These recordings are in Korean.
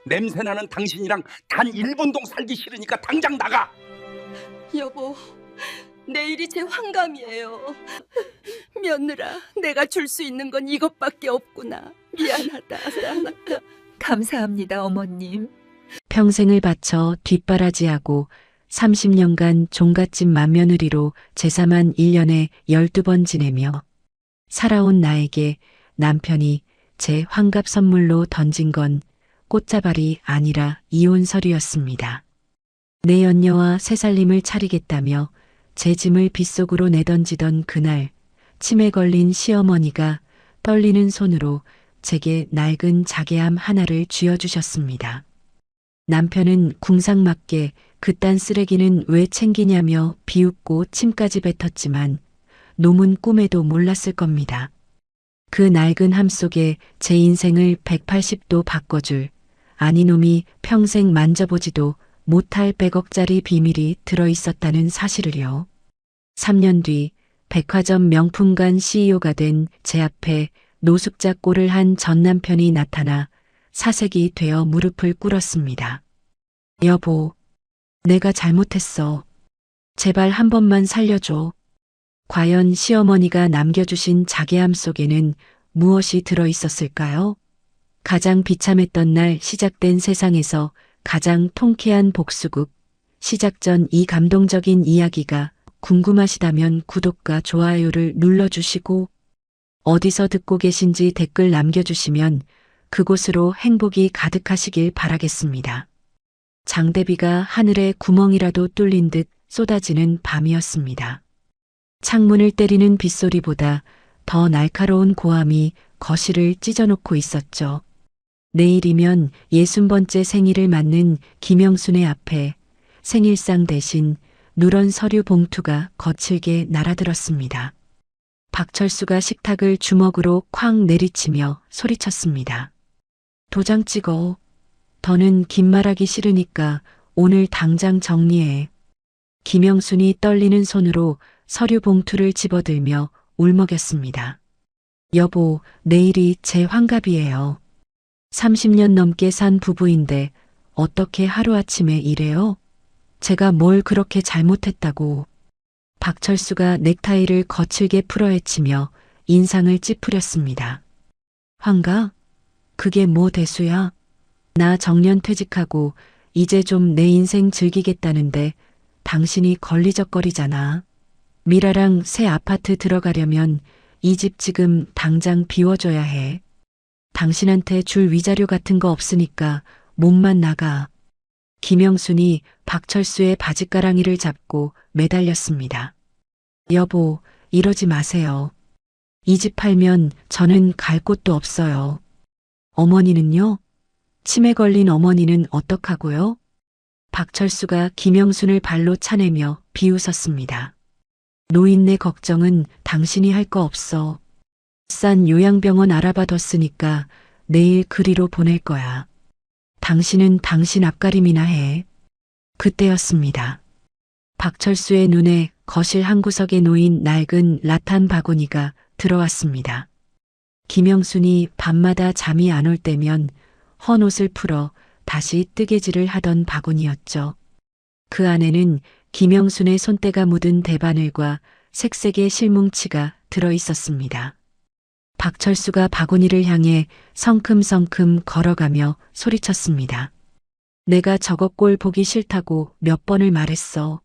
냄새나는 당신이랑 단 1분동 살기 싫으니까 당장 나가. 여보, 내일이 제 환갑이에요. 며느라, 내가 줄 수 있는 건 이것밖에 없구나. 미안하다. 감사합니다, 어머님. 평생을 바쳐 뒷바라지하고 30년간 종갓집 맏며느리로 제사만 1년에 12번 지내며 살아온 나에게 남편이 제 환갑 선물로 던진 건 꽃자발이 아니라 이혼서류였습니다. 내 연녀와 새살림을 차리겠다며 제 짐을 빗속으로 내던지던 그날 치매 걸린 시어머니가 떨리는 손으로 제게 낡은 자개함 하나를 쥐어주셨습니다. 남편은 궁상맞게 그딴 쓰레기는 왜 챙기냐며 비웃고 침까지 뱉었지만 놈은 꿈에도 몰랐을 겁니다. 그 낡은 함 속에 제 인생을 180도 바꿔줄 아니놈이 평생 만져보지도 못할 100억짜리 비밀이 들어있었다는 사실을요. 3년 뒤 백화점 명품관 CEO가 된 제 앞에 노숙자 꼴을 한 전 남편이 나타나 사색이 되어 무릎을 꿇었습니다. 여보, 내가 잘못했어. 제발 한 번만 살려줘. 과연 시어머니가 남겨주신 자개함 속에는 무엇이 들어있었을까요? 가장 비참했던 날 시작된 세상에서 가장 통쾌한 복수극, 시작 전 이 감동적인 이야기가 궁금하시다면 구독과 좋아요를 눌러주시고 어디서 듣고 계신지 댓글 남겨주시면 그곳으로 행복이 가득하시길 바라겠습니다. 장대비가 하늘에 구멍이라도 뚫린 듯 쏟아지는 밤이었습니다. 창문을 때리는 빗소리보다 더 날카로운 고함이 거실을 찢어놓고 있었죠. 내일이면 60번째 생일을 맞는 김영순의 앞에 생일상 대신 누런 서류 봉투가 거칠게 날아들었습니다. 박철수가 식탁을 주먹으로 쾅 내리치며 소리쳤습니다. 도장 찍어. 더는 긴 말하기 싫으니까 오늘 당장 정리해. 김영순이 떨리는 손으로 서류 봉투를 집어들며 울먹였습니다. 여보, 내일이 제 환갑이에요. 30년 넘게 산 부부인데 어떻게 하루아침에 이래요? 제가 뭘 그렇게 잘못했다고. 박철수가 넥타이를 거칠게 풀어헤치며 인상을 찌푸렸습니다. 환갑? 그게 뭐 대수야? 나 정년 퇴직하고 이제 좀 내 인생 즐기겠다는데 당신이 걸리적거리잖아. 미라랑 새 아파트 들어가려면 이 집 지금 당장 비워줘야 해. 당신한테 줄 위자료 같은 거 없으니까 몸만 나가. 김영순이 박철수의 바짓가랑이를 잡고 매달렸습니다. 여보, 이러지 마세요. 이 집 팔면 저는 갈 곳도 없어요. 어머니는요? 치매 걸린 어머니는 어떡하고요? 박철수가 김영순을 발로 차내며 비웃었습니다. 노인네 걱정은 당신이 할 거 없어. 싼 요양병원 알아봐뒀으니까 내일 그리로 보낼 거야. 당신은 당신 앞가림이나 해. 그때였습니다. 박철수의 눈에 거실 한 구석에 놓인 낡은 라탄 바구니가 들어왔습니다. 김영순이 밤마다 잠이 안 올 때면 헌 옷을 풀어 다시 뜨개질을 하던 바구니였죠. 그 안에는 김영순의 손때가 묻은 대바늘과 색색의 실뭉치가 들어 있었습니다. 박철수가 바구니를 향해 성큼성큼 걸어가며 소리쳤습니다. 내가 저거 꼴 보기 싫다고 몇 번을 말했어.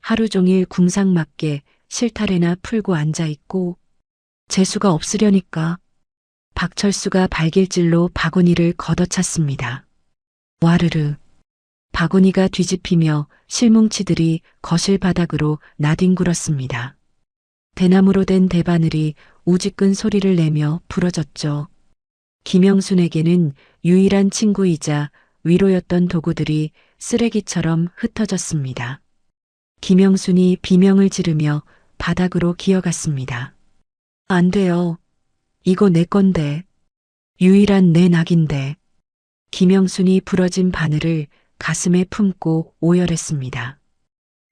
하루 종일 궁상맞게 실타래나 풀고 앉아있고 재수가 없으려니까. 박철수가 발길질로 바구니를 걷어찼습니다. 와르르. 바구니가 뒤집히며 실뭉치들이 거실 바닥으로 나뒹굴었습니다. 대나무로 된 대바늘이 우지끈 소리를 내며 부러졌죠. 김영순에게는 유일한 친구이자 위로였던 도구들이 쓰레기처럼 흩어졌습니다. 김영순이 비명을 지르며 바닥으로 기어갔습니다. 안 돼요. 이거 내 건데. 유일한 내 낙인데. 김영순이 부러진 바늘을 가슴에 품고 오열했습니다.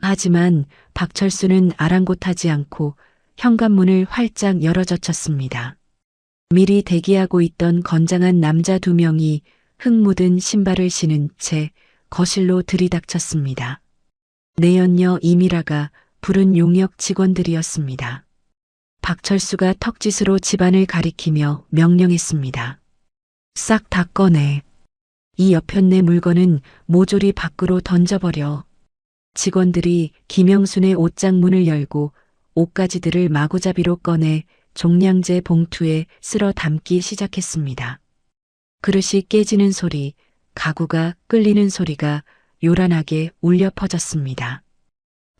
하지만 박철수는 아랑곳하지 않고 현관문을 활짝 열어젖혔습니다. 미리 대기하고 있던 건장한 남자 2명이 흙 묻은 신발을 신은 채 거실로 들이닥쳤습니다. 내연녀 이미라가 부른 용역 직원들이었습니다. 박철수가 턱짓으로 집안을 가리키며 명령했습니다. 싹 다 꺼내. 이 여편네 물건은 모조리 밖으로 던져버려. 직원들이 김영순의 옷장 문을 열고 옷가지들을 마구잡이로 꺼내 종량제 봉투에 쓸어 담기 시작했습니다. 그릇이 깨지는 소리, 가구가 끌리는 소리가 요란하게 울려 퍼졌습니다.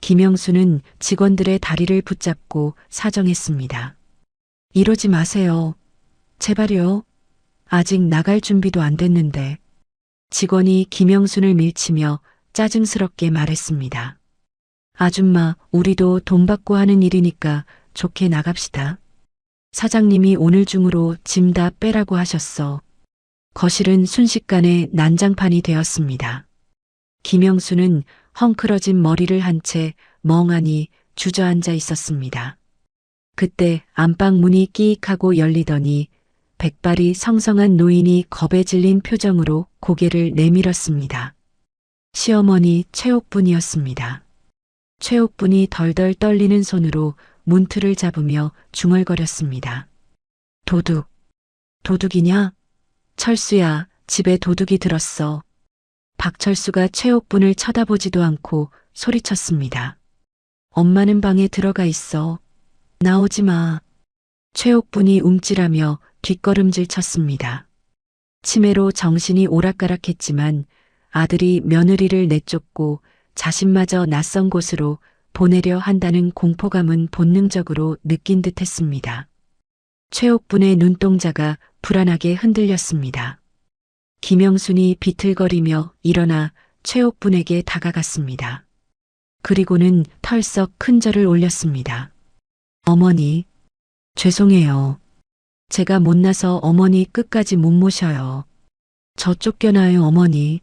김영수는 직원들의 다리를 붙잡고 사정했습니다. 이러지 마세요. 제발요. 아직 나갈 준비도 안 됐는데. 직원이 김영순을 밀치며 짜증스럽게 말했습니다. 아줌마, 우리도 돈 받고 하는 일이니까 좋게 나갑시다. 사장님이 오늘 중으로 짐 다 빼라고 하셨어. 거실은 순식간에 난장판이 되었습니다. 김영수는 헝클어진 머리를 한 채 멍하니 주저앉아 있었습니다. 그때 안방 문이 끼익하고 열리더니 백발이 성성한 노인이 겁에 질린 표정으로 고개를 내밀었습니다. 시어머니 최옥분이었습니다. 최옥분이 덜덜 떨리는 손으로 문틀을 잡으며 중얼거렸습니다. 도둑. 도둑이냐? 철수야, 집에 도둑이 들었어. 박철수가 최옥분을 쳐다보지도 않고 소리쳤습니다. 엄마는 방에 들어가 있어. 나오지 마. 최옥분이 움찔하며 뒷걸음질 쳤습니다. 치매로 정신이 오락가락했지만 아들이 며느리를 내쫓고 자신마저 낯선 곳으로 보내려 한다는 공포감은 본능적으로 느낀 듯했습니다. 최옥분의 눈동자가 불안하게 흔들렸습니다. 김영순이 비틀거리며 일어나 최옥분에게 다가갔습니다. 그리고는 털썩 큰 절을 올렸습니다. 어머니, 죄송해요. 제가 못나서 어머니 끝까지 못 모셔요. 저 쫓겨나요, 어머니.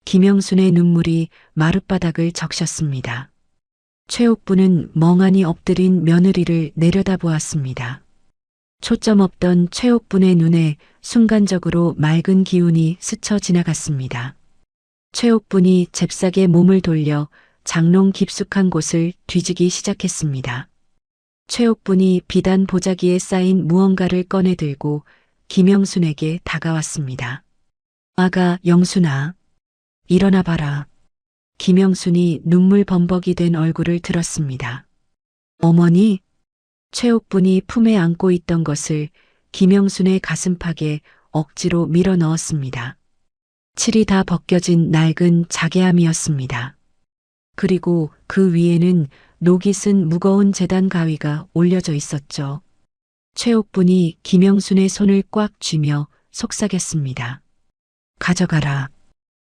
김영순의 눈물이 마룻바닥을 적셨습니다. 최옥분은 멍하니 엎드린 며느리를 내려다보았습니다. 초점 없던 최옥분의 눈에 순간적으로 맑은 기운이 스쳐 지나갔습니다. 최옥분이 잽싸게 몸을 돌려 장롱 깊숙한 곳을 뒤지기 시작했습니다. 최옥분이 비단 보자기에 쌓인 무언가를 꺼내 들고 김영순에게 다가왔습니다. 아가, 영순아. 일어나 봐라. 김영순이 눈물 범벅이 된 얼굴을 들었습니다. 어머니? 최옥분이 품에 안고 있던 것을 김영순의 가슴팍에 억지로 밀어 넣었습니다. 칠이 다 벗겨진 낡은 자개함이었습니다. 그리고 그 위에는 녹이 쓴 무거운 제단 가위가 올려져 있었죠. 최옥분이 김영순의 손을 꽉 쥐며 속삭였습니다. 가져가라.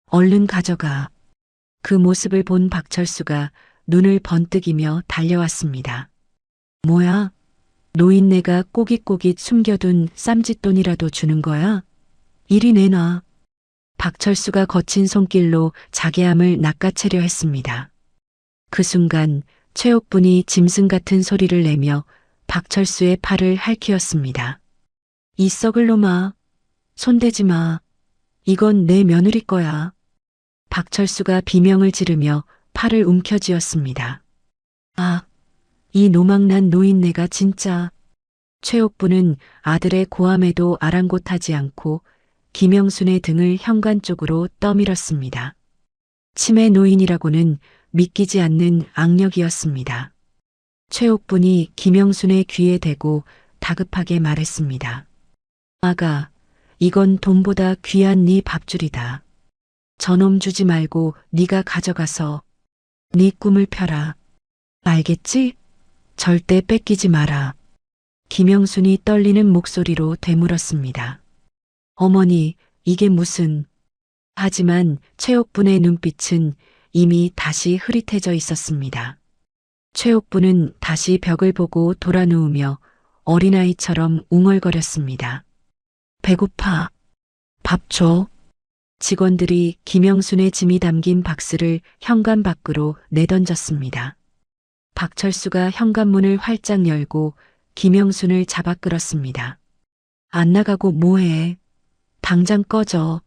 얼른 가져가. 그 모습을 본 박철수가 눈을 번뜩이며 달려왔습니다. 뭐야? 노인네가 꼬깃꼬깃 숨겨둔 쌈짓돈이라도 주는 거야? 이리 내놔. 박철수가 거친 손길로 자개함을 낚아채려 했습니다. 그 순간 최옥분이 짐승 같은 소리를 내며 박철수의 팔을 핥히었습니다. 이 썩을 놈아. 손대지 마. 이건 내 며느리 거야. 박철수가 비명을 지르며 팔을 움켜쥐었습니다. 아, 이 노망난 노인네가 진짜. 최옥분은 아들의 고함에도 아랑곳하지 않고 김영순의 등을 현관 쪽으로 떠밀었습니다. 치매 노인이라고는 믿기지 않는 악력이었습니다. 최옥분이 김영순의 귀에 대고 다급하게 말했습니다. 아가, 이건 돈보다 귀한 네 밥줄이다. 저놈 주지 말고 네가 가져가서 네 꿈을 펴라. 알겠지? 절대 뺏기지 마라. 김영순이 떨리는 목소리로 되물었습니다. 어머니, 이게 무슨... 하지만 최옥분의 눈빛은 이미 다시 흐릿해져 있었습니다. 최옥분은 다시 벽을 보고 돌아누우며 어린아이처럼 웅얼거렸습니다. 배고파. 밥 줘. 직원들이 김영순의 짐이 담긴 박스를 현관 밖으로 내던졌습니다. 박철수가 현관문을 활짝 열고 김영순을 잡아 끌었습니다. 안 나가고 뭐해? 당장 꺼져.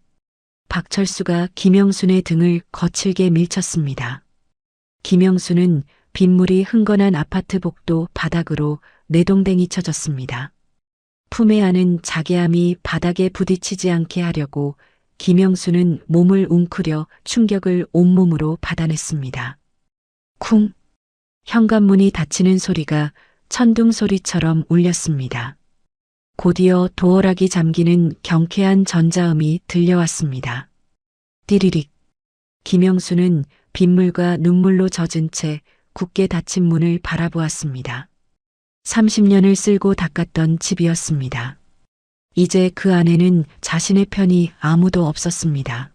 박철수가 김영순의 등을 거칠게 밀쳤습니다. 김영순은 빗물이 흥건한 아파트 복도 바닥으로 내동댕이 쳐졌습니다. 품에 안은 자괴함이 바닥에 부딪히지 않게 하려고 김영순은 몸을 웅크려 충격을 온몸으로 받아냈습니다. 쿵! 현관문이 닫히는 소리가 천둥 소리처럼 울렸습니다. 곧이어 도어락이 잠기는 경쾌한 전자음이 들려왔습니다. 띠리릭. 김영수는 빗물과 눈물로 젖은 채 굳게 닫힌 문을 바라보았습니다. 30년을 쓸고 닦았던 집이었습니다. 이제 그 안에는 자신의 편이 아무도 없었습니다.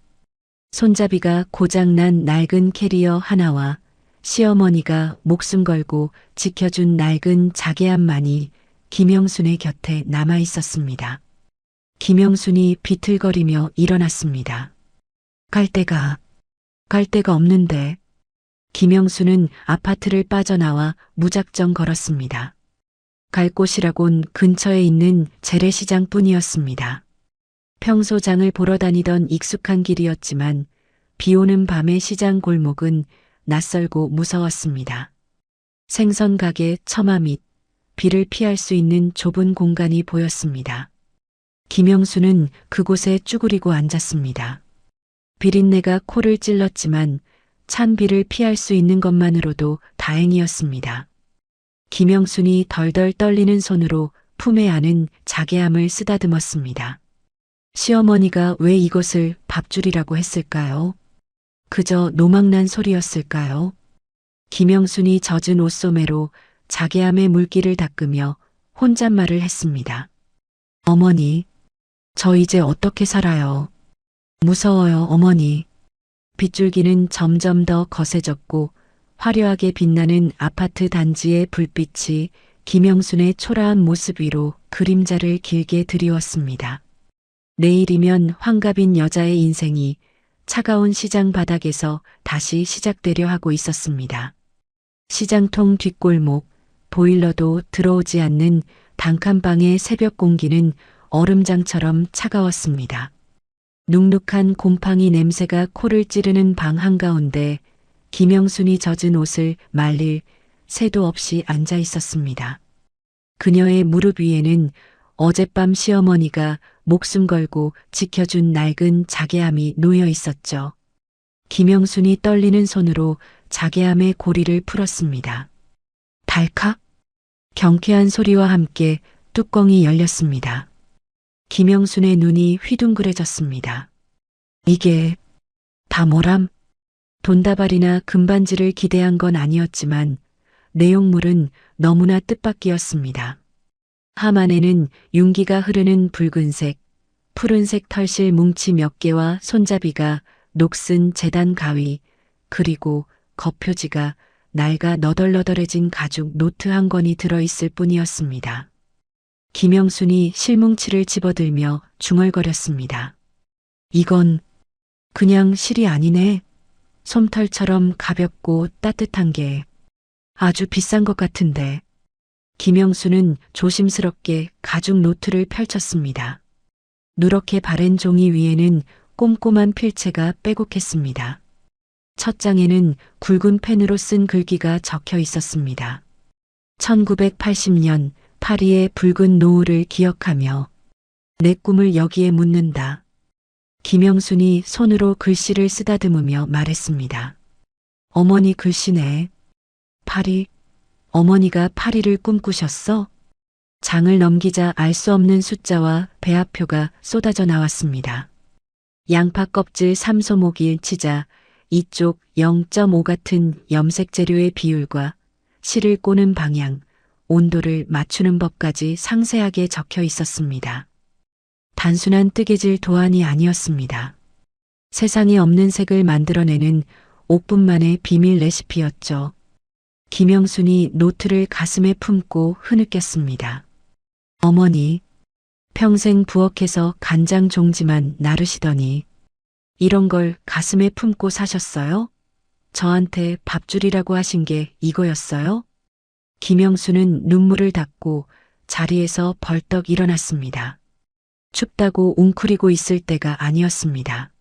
손잡이가 고장난 낡은 캐리어 하나와 시어머니가 목숨 걸고 지켜준 낡은 자개함만이 김영순의 곁에 남아 있었습니다. 김영순이 비틀거리며 일어났습니다. 갈 데가 없는데. 김영순은 아파트를 빠져나와 무작정 걸었습니다. 갈 곳이라곤 근처에 있는 재래시장뿐이었습니다. 평소 장을 보러 다니던 익숙한 길이었지만 비 오는 밤의 시장 골목은 낯설고 무서웠습니다. 생선 가게 처마 밑 비를 피할 수 있는 좁은 공간이 보였습니다. 김영수는 그곳에 쭈그리고 앉았습니다. 비린내가 코를 찔렀지만 찬 비를 피할 수 있는 것만으로도 다행이었습니다. 김영순이 덜덜 떨리는 손으로 품에 안은 자개함을 쓰다듬었습니다. 시어머니가 왜 이것을 밥줄이라고 했을까요? 그저 노망난 소리였을까요? 김영순이 젖은 옷소매로 자개함의 물기를 닦으며 혼잣말을 했습니다. 어머니, 저 이제 어떻게 살아요? 무서워요, 어머니. 빗줄기는 점점 더 거세졌고 화려하게 빛나는 아파트 단지의 불빛이 김영순의 초라한 모습 위로 그림자를 길게 드리웠습니다. 내일이면 환갑인 여자의 인생이 차가운 시장 바닥에서 다시 시작되려 하고 있었습니다. 시장통 뒷골목, 보일러도 들어오지 않는 단칸방의 새벽 공기는 얼음장처럼 차가웠습니다. 눅눅한 곰팡이 냄새가 코를 찌르는 방 한가운데 김영순이 젖은 옷을 말릴 새도 없이 앉아 있었습니다. 그녀의 무릎 위에는 어젯밤 시어머니가 목숨 걸고 지켜준 낡은 자개함이 놓여 있었죠. 김영순이 떨리는 손으로 자개함의 고리를 풀었습니다. 달칵! 경쾌한 소리와 함께 뚜껑이 열렸습니다. 김영순의 눈이 휘둥그레졌습니다. 이게 다 뭐람? 돈다발이나 금반지를 기대한 건 아니었지만 내용물은 너무나 뜻밖이었습니다. 함 안에는 윤기가 흐르는 붉은색, 푸른색 털실 뭉치 몇 개와 손잡이가 녹슨 재단 가위, 그리고 겉표지가 낡아 너덜너덜해진 가죽 노트 한 권이 들어있을 뿐이었습니다. 김영순이 실뭉치를 집어들며 중얼거렸습니다. 이건 그냥 실이 아니네. 솜털처럼 가볍고 따뜻한 게 아주 비싼 것 같은데. 김영수는 조심스럽게 가죽 노트를 펼쳤습니다. 누렇게 바랜 종이 위에는 꼼꼼한 필체가 빼곡했습니다. 첫 장에는 굵은 펜으로 쓴 글귀가 적혀 있었습니다. 1980년 파리의 붉은 노을을 기억하며 내 꿈을 여기에 묻는다. 김영순이 손으로 글씨를 쓰다듬으며 말했습니다. 어머니 글씨네. 파리. 어머니가 파리를 꿈꾸셨어? 장을 넘기자 알 수 없는 숫자와 배합표가 쏟아져 나왔습니다. 양파 껍질 3소목일 치자 이쪽 0.5 같은 염색 재료의 비율과 실을 꼬는 방향, 온도를 맞추는 법까지 상세하게 적혀 있었습니다. 단순한 뜨개질 도안이 아니었습니다. 세상에 없는 색을 만들어내는 5분만의 비밀 레시피였죠. 김영순이 노트를 가슴에 품고 흐느꼈습니다. 어머니, 평생 부엌에서 간장 종지만 나르시더니 이런 걸 가슴에 품고 사셨어요? 저한테 밥줄이라고 하신 게 이거였어요? 김영수는 눈물을 닦고 자리에서 벌떡 일어났습니다. 춥다고 웅크리고 있을 때가 아니었습니다.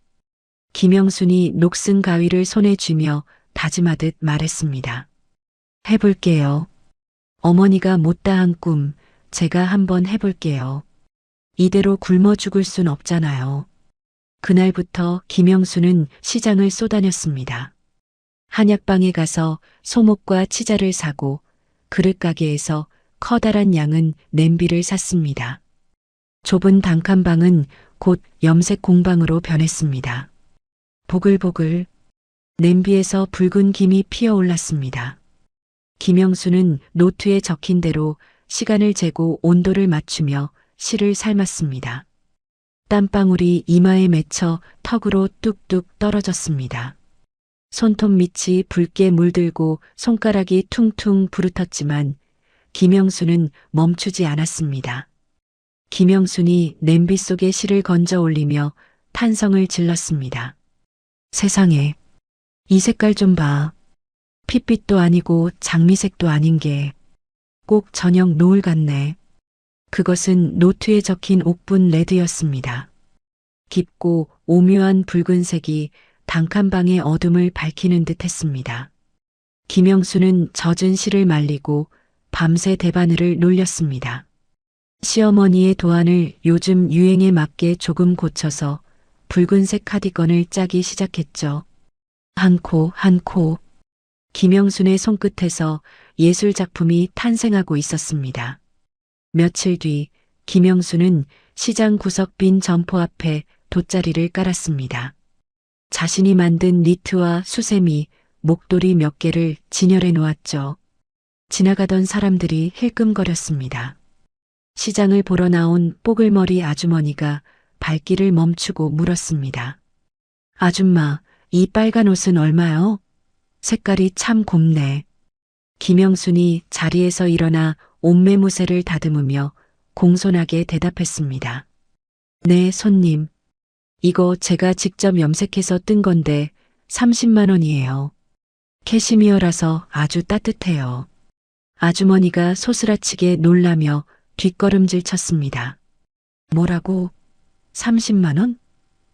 김영순이 녹슨 가위를 손에 쥐며 다짐하듯 말했습니다. 해볼게요. 어머니가 못다한 꿈, 제가 한번 해볼게요. 이대로 굶어 죽을 순 없잖아요. 그날부터 김영수는 시장을 쏘다녔습니다. 한약방에 가서 소목과 치자를 사고 그릇가게에서 커다란 양은 냄비를 샀습니다. 좁은 단칸방은 곧 염색 공방으로 변했습니다. 보글보글 냄비에서 붉은 김이 피어올랐습니다. 김영수는 노트에 적힌 대로 시간을 재고 온도를 맞추며 실을 삶았습니다. 땀방울이 이마에 맺혀 턱으로 뚝뚝 떨어졌습니다. 손톱 밑이 붉게 물들고 손가락이 퉁퉁 부르텄지만 김영수는 멈추지 않았습니다. 김영순이 냄비 속에 실을 건져 올리며 탄성을 질렀습니다. 세상에, 이 색깔 좀 봐. 핏빛도 아니고 장미색도 아닌 게 꼭 저녁 노을 같네. 그것은 노트에 적힌 옥분 레드였습니다. 깊고 오묘한 붉은색이 단칸방의 어둠을 밝히는 듯 했습니다. 김영수는 젖은 실을 말리고 밤새 대바늘을 놀렸습니다. 시어머니의 도안을 요즘 유행에 맞게 조금 고쳐서 붉은색 카디건을 짜기 시작했죠. 한 코 한 코. 김영순의 손끝에서 예술 작품이 탄생하고 있었습니다. 며칠 뒤 김영수는 시장 구석 빈 점포 앞에 돗자리를 깔았습니다. 자신이 만든 니트와 수세미, 목도리 몇 개를 진열해 놓았죠. 지나가던 사람들이 힐끔거렸습니다. 시장을 보러 나온 뽀글머리 아주머니가 발길을 멈추고 물었습니다. 아줌마, 이 빨간 옷은 얼마요? 색깔이 참 곱네. 김영순이 자리에서 일어나 옷매무새를 다듬으며 공손하게 대답했습니다. 네, 손님. 이거 제가 직접 염색해서 뜬 건데 30만 원이에요. 캐시미어라서 아주 따뜻해요. 아주머니가 소스라치게 놀라며 뒷걸음질 쳤습니다. 뭐라고? 30만 원?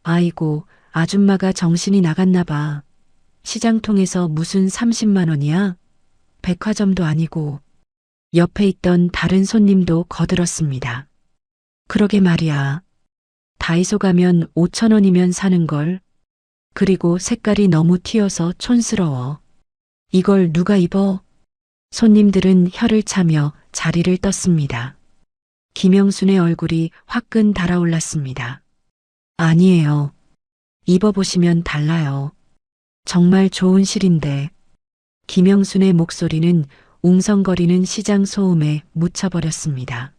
아이고, 아줌마가 정신이 나갔나 봐. 시장통에서 무슨 30만 원이야? 백화점도 아니고. 옆에 있던 다른 손님도 거들었습니다. 그러게 말이야. 다이소 가면 5천 원이면 사는 걸. 그리고 색깔이 너무 튀어서 촌스러워. 이걸 누가 입어? 손님들은 혀를 차며 자리를 떴습니다. 김영순의 얼굴이 화끈 달아올랐습니다. 아니에요. 입어보시면 달라요. 정말 좋은 실인데. 김영순의 목소리는 웅성거리는 시장 소음에 묻혀버렸습니다.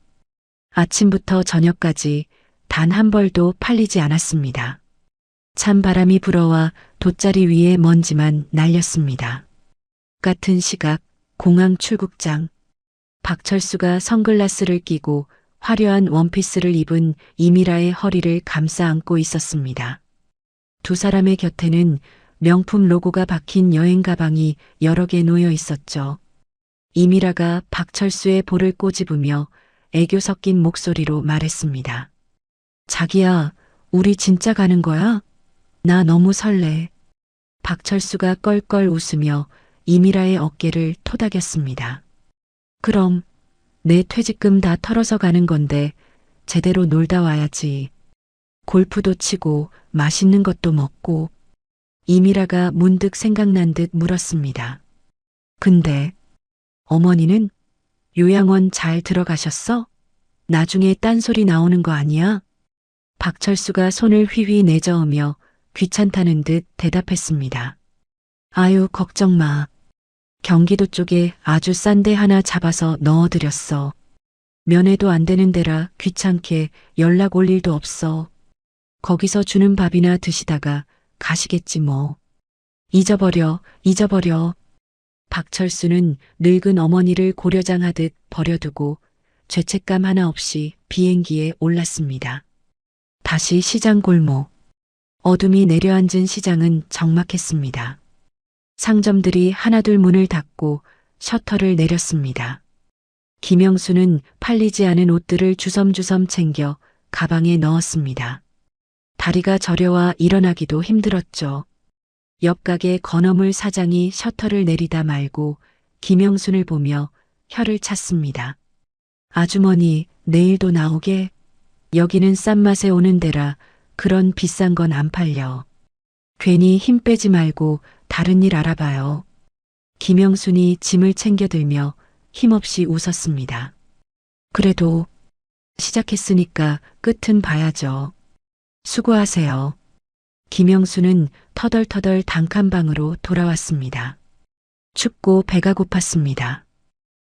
아침부터 저녁까지 단 한 벌도 팔리지 않았습니다. 찬 바람이 불어와 돗자리 위에 먼지만 날렸습니다. 같은 시각 공항 출국장. 박철수가 선글라스를 끼고 화려한 원피스를 입은 이미라의 허리를 감싸 안고 있었습니다. 두 사람의 곁에는 명품 로고가 박힌 여행 가방이 여러 개 놓여 있었죠. 이미라가 박철수의 볼을 꼬집으며 애교 섞인 목소리로 말했습니다. 자기야, 우리 진짜 가는 거야? 나 너무 설레. 박철수가 껄껄 웃으며 이미라의 어깨를 토닥였습니다. 그럼 내 퇴직금 다 털어서 가는 건데 제대로 놀다 와야지. 골프도 치고 맛있는 것도 먹고. 이미라가 문득 생각난 듯 물었습니다. 근데 어머니는 요양원 잘 들어가셨어? 나중에 딴소리 나오는 거 아니야? 박철수가 손을 휘휘 내저으며 귀찮다는 듯 대답했습니다. 아유, 걱정 마. 경기도 쪽에 아주 싼 데 하나 잡아서 넣어드렸어. 면회도 안 되는 데라 귀찮게 연락 올 일도 없어. 거기서 주는 밥이나 드시다가 가시겠지 뭐. 잊어버려. 박철수는 늙은 어머니를 고려장하듯 버려두고 죄책감 하나 없이 비행기에 올랐습니다. 다시 시장 골목. 어둠이 내려앉은 시장은 적막했습니다. 상점들이 하나둘 문을 닫고 셔터를 내렸습니다. 김영수는 팔리지 않은 옷들을 주섬주섬 챙겨 가방에 넣었습니다. 다리가 저려와 일어나기도 힘들었죠. 옆 가게 건어물 사장이 셔터를 내리다 말고 김영순을 보며 혀를 찼습니다. 아주머니, 내일도 나오게? 여기는 싼 맛에 오는 데라 그런 비싼 건 안 팔려. 괜히 힘 빼지 말고 다른 일 알아봐요. 김영순이 짐을 챙겨들며 힘없이 웃었습니다. 그래도 시작했으니까 끝은 봐야죠. 수고하세요. 김영수는 터덜터덜 단칸방으로 돌아왔습니다. 춥고 배가 고팠습니다.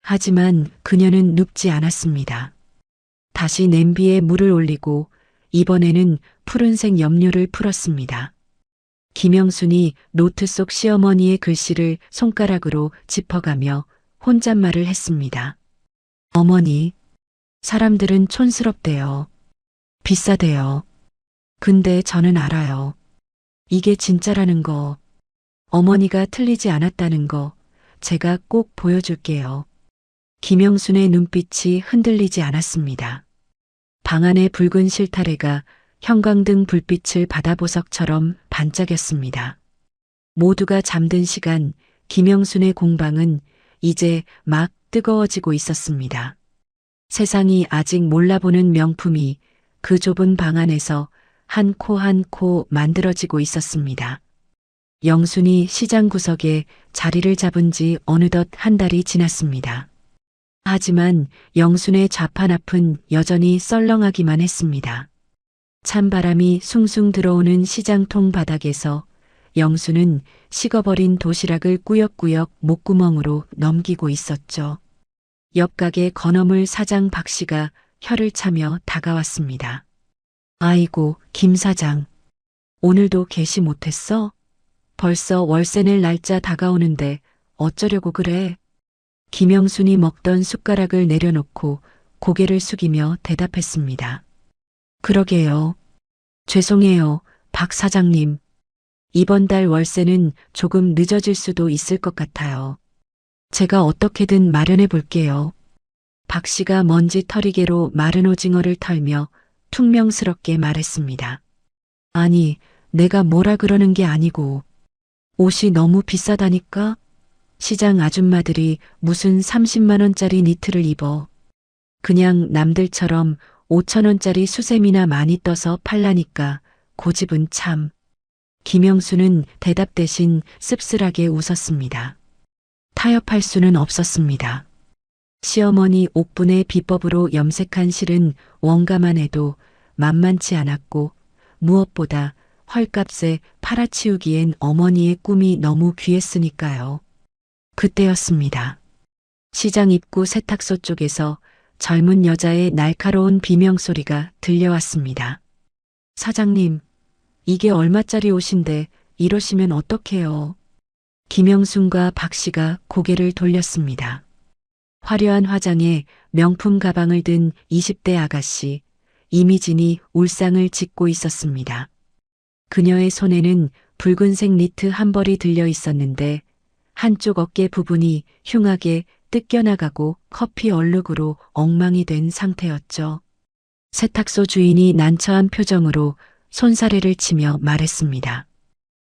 하지만 그녀는 눕지 않았습니다. 다시 냄비에 물을 올리고 이번에는 푸른색 염료를 풀었습니다. 김영순이 노트 속 시어머니의 글씨를 손가락으로 짚어가며 혼잣말을 했습니다. 어머니, 사람들은 촌스럽대요. 비싸대요. 근데 저는 알아요. 이게 진짜라는 거, 어머니가 틀리지 않았다는 거 제가 꼭 보여줄게요. 김영순의 눈빛이 흔들리지 않았습니다. 방 안의 붉은 실타래가 형광등 불빛을 바다보석처럼 반짝였습니다. 모두가 잠든 시간 김영순의 공방은 이제 막 뜨거워지고 있었습니다. 세상이 아직 몰라보는 명품이 그 좁은 방 안에서 한 코 한 코 만들어지고 있었습니다. 영순이 시장 구석에 자리를 잡은 지 어느덧 한 달이 지났습니다. 하지만 영순의 좌판 앞은 여전히 썰렁하기만 했습니다. 찬바람이 숭숭 들어오는 시장통 바닥에서 영순은 식어버린 도시락을 꾸역꾸역 목구멍으로 넘기고 있었죠. 옆 가게 건어물 사장 박 씨가 혀를 차며 다가왔습니다. 아이고, 김 사장. 오늘도 개시 못했어? 벌써 월세 낼 날짜 다가오는데 어쩌려고 그래? 김영순이 먹던 숟가락을 내려놓고 고개를 숙이며 대답했습니다. 그러게요. 죄송해요, 박 사장님. 이번 달 월세는 조금 늦어질 수도 있을 것 같아요. 제가 어떻게든 마련해 볼게요. 박 씨가 먼지 털이개로 마른 오징어를 털며 퉁명스럽게 말했습니다. 아니, 내가 뭐라 그러는 게 아니고 옷이 너무 비싸다니까? 시장 아줌마들이 무슨 30만 원짜리 니트를 입어. 그냥 남들처럼 5천 원짜리 수세미나 많이 떠서 팔라니까 고집은 참. 김영수는 대답 대신 씁쓸하게 웃었습니다. 타협할 수는 없었습니다. 시어머니 옥분의 비법으로 염색한 실은 원가만 해도 만만치 않았고 무엇보다 헐값에 팔아치우기엔 어머니의 꿈이 너무 귀했으니까요. 그때였습니다. 시장 입구 세탁소 쪽에서 젊은 여자의 날카로운 비명소리가 들려왔습니다. 사장님, 이게 얼마짜리 옷인데 이러시면 어떡해요. 김영순과 박 씨가 고개를 돌렸습니다. 화려한 화장에 명품 가방을 든 20대 아가씨, 이미진이 울상을 짚고 있었습니다. 그녀의 손에는 붉은색 니트 한 벌이 들려 있었는데 한쪽 어깨 부분이 흉하게 뜯겨나가고 커피 얼룩으로 엉망이 된 상태였죠. 세탁소 주인이 난처한 표정으로 손사래를 치며 말했습니다.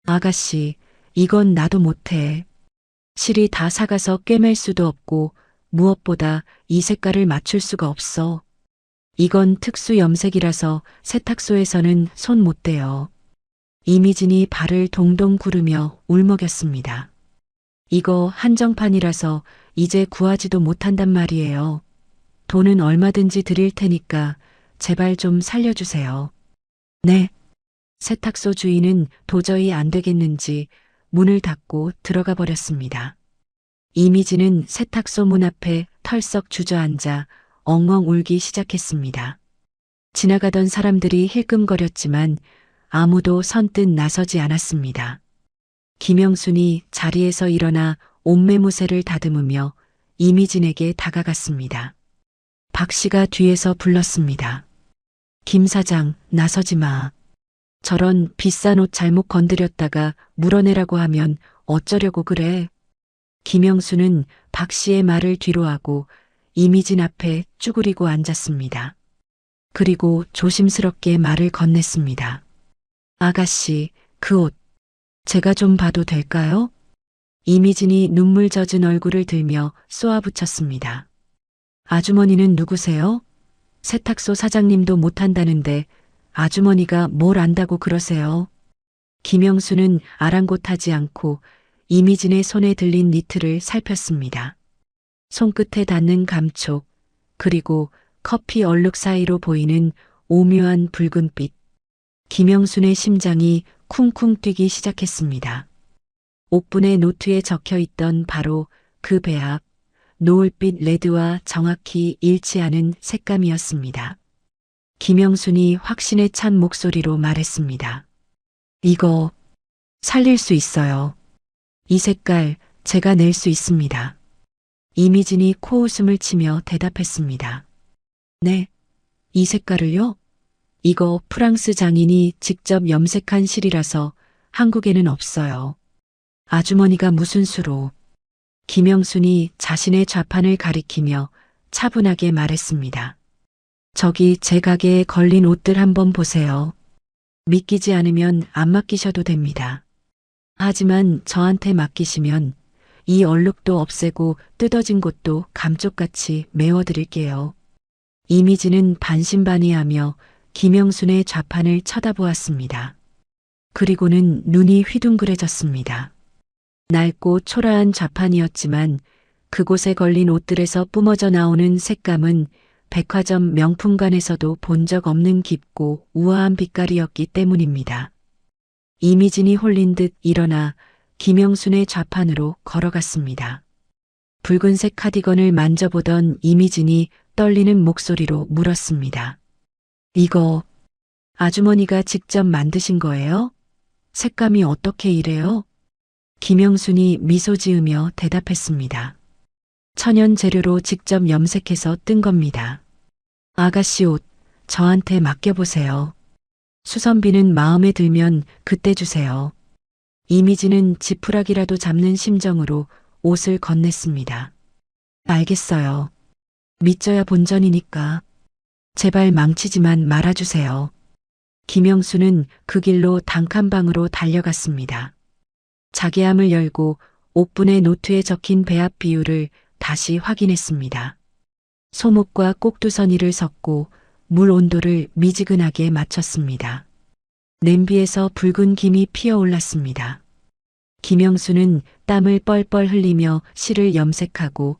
아가씨, 이건 나도 못해. 실이 다 사가서 꿰맬 수도 없고 무엇보다 이 색깔을 맞출 수가 없어. 이건 특수 염색이라서 세탁소에서는 손 못 대요. 이미진이 발을 동동 구르며 울먹였습니다. 이거 한정판이라서 이제 구하지도 못한단 말이에요. 돈은 얼마든지 드릴 테니까 제발 좀 살려주세요. 네. 세탁소 주인은 도저히 안 되겠는지 문을 닫고 들어가 버렸습니다. 이미지는 세탁소 문 앞에 털썩 주저앉아 엉엉 울기 시작했습니다. 지나가던 사람들이 힐끔거렸지만 아무도 선뜻 나서지 않았습니다. 김영순이 자리에서 일어나 옷매무새를 다듬으며 이미진에게 다가갔습니다. 박 씨가 뒤에서 불렀습니다. 김 사장, 나서지 마. 저런 비싼 옷 잘못 건드렸다가 물어내라고 하면 어쩌려고 그래. 김영수는 박 씨의 말을 뒤로하고 이미진 앞에 쭈그리고 앉았습니다. 그리고 조심스럽게 말을 건넸습니다. 아가씨, 그 옷, 제가 좀 봐도 될까요? 이미진이 눈물 젖은 얼굴을 들며 쏘아붙였습니다. 아주머니는 누구세요? 세탁소 사장님도 못한다는데 아주머니가 뭘 안다고 그러세요? 김영수는 아랑곳하지 않고 이미진의 손에 들린 니트를 살폈습니다. 손끝에 닿는 감촉, 그리고 커피 얼룩 사이로 보이는 오묘한 붉은빛. 김영순의 심장이 쿵쿵 뛰기 시작했습니다. 옥분의 노트에 적혀 있던 바로 그 배합, 노을빛 레드와 정확히 일치하는 색감이었습니다. 김영순이 확신에 찬 목소리로 말했습니다. 이거 살릴 수 있어요. 이 색깔 제가 낼 수 있습니다. 이미진이 코웃음을 치며 대답했습니다. 네, 이 색깔을요? 이거 프랑스 장인이 직접 염색한 실이라서 한국에는 없어요. 아주머니가 무슨 수로? 김영순이 자신의 좌판을 가리키며 차분하게 말했습니다. 저기 제 가게에 걸린 옷들 한번 보세요. 믿기지 않으면 안 맡기셔도 됩니다. 하지만 저한테 맡기시면 이 얼룩도 없애고 뜯어진 곳도 감쪽같이 메워드릴게요. 이미지는 반신반의하며 김영순의 좌판을 쳐다보았습니다. 그리고는 눈이 휘둥그레졌습니다. 낡고 초라한 좌판이었지만 그곳에 걸린 옷들에서 뿜어져 나오는 색감은 백화점 명품관에서도 본 적 없는 깊고 우아한 빛깔이었기 때문입니다. 이미진이 홀린 듯 일어나 김영순의 좌판으로 걸어갔습니다. 붉은색 카디건을 만져보던 이미진이 떨리는 목소리로 물었습니다. 이거 아주머니가 직접 만드신 거예요? 색감이 어떻게 이래요? 김영순이 미소 지으며 대답했습니다. 천연 재료로 직접 염색해서 뜬 겁니다. 아가씨 옷 저한테 맡겨보세요. 수선비는 마음에 들면 그때 주세요. 이미지는 지푸라기라도 잡는 심정으로 옷을 건넸습니다. 알겠어요. 믿져야 본전이니까. 제발 망치지만 말아주세요. 김영수는 그 길로 단칸방으로 달려갔습니다. 자개함을 열고 옥분의 노트에 적힌 배합 비율을 다시 확인했습니다. 소목과 꼭두선이를 섞고 물 온도를 미지근하게 맞췄습니다. 냄비에서 붉은 김이 피어올랐습니다. 김영수는 땀을 뻘뻘 흘리며 실을 염색하고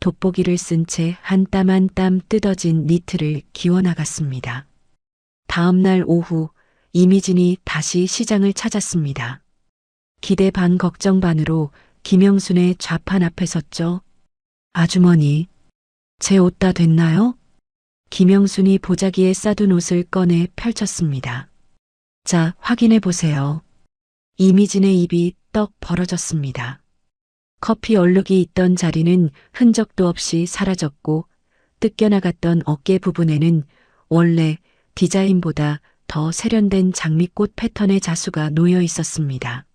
돋보기를 쓴 채 한 땀 한 땀 뜯어진 니트를 기워나갔습니다. 다음 날 오후 이미진이 다시 시장을 찾았습니다. 기대 반 걱정 반으로 김영순의 좌판 앞에 섰죠. 아주머니, 제 옷 다 됐나요? 김영순이 보자기에 싸둔 옷을 꺼내 펼쳤습니다. 자, 확인해 보세요. 이미진의 입이 떡 벌어졌습니다. 커피 얼룩이 있던 자리는 흔적도 없이 사라졌고 뜯겨나갔던 어깨 부분에는 원래 디자인보다 더 세련된 장미꽃 패턴의 자수가 놓여 있었습니다.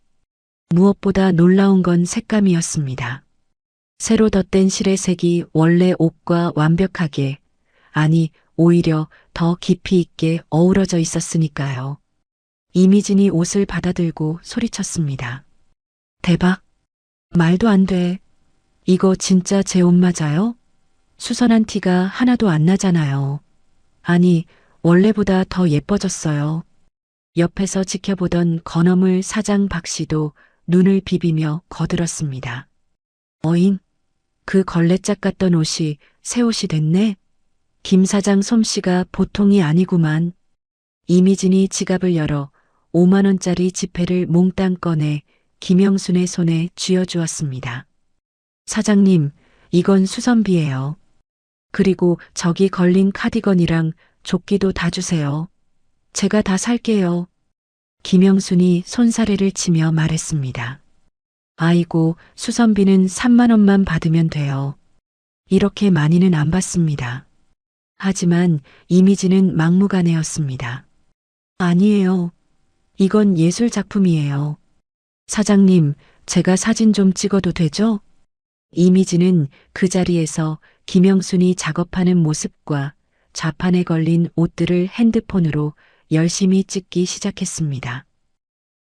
무엇보다 놀라운 건 색감이었습니다. 새로 덧댄 실의 색이 원래 옷과 완벽하게, 아니 오히려 더 깊이 있게 어우러져 있었으니까요. 이미진이 옷을 받아들고 소리쳤습니다. 대박! 말도 안 돼. 이거 진짜 제 옷 맞아요? 수선한 티가 하나도 안 나잖아요. 아니, 원래보다 더 예뻐졌어요. 옆에서 지켜보던 건어물 사장 박 씨도 눈을 비비며 거들었습니다. 어잉? 그 걸레짝 같던 옷이 새 옷이 됐네? 김 사장 솜씨가 보통이 아니구만. 이미진이 지갑을 열어 5만 원짜리 지폐를 몽땅 꺼내 김영순의 손에 쥐어주었습니다. 사장님, 이건 수선비예요. 그리고 저기 걸린 카디건이랑 조끼도 다 주세요. 제가 다 살게요. 김영순이 손사래를 치며 말했습니다. 아이고, 수선비는 3만 원만 받으면 돼요. 이렇게 많이는 안 받습니다. 하지만 이미지는 막무가내였습니다. 아니에요. 이건 예술 작품이에요. 사장님, 제가 사진 좀 찍어도 되죠? 이미지는 그 자리에서 김영순이 작업하는 모습과 좌판에 걸린 옷들을 핸드폰으로 열심히 찍기 시작했습니다.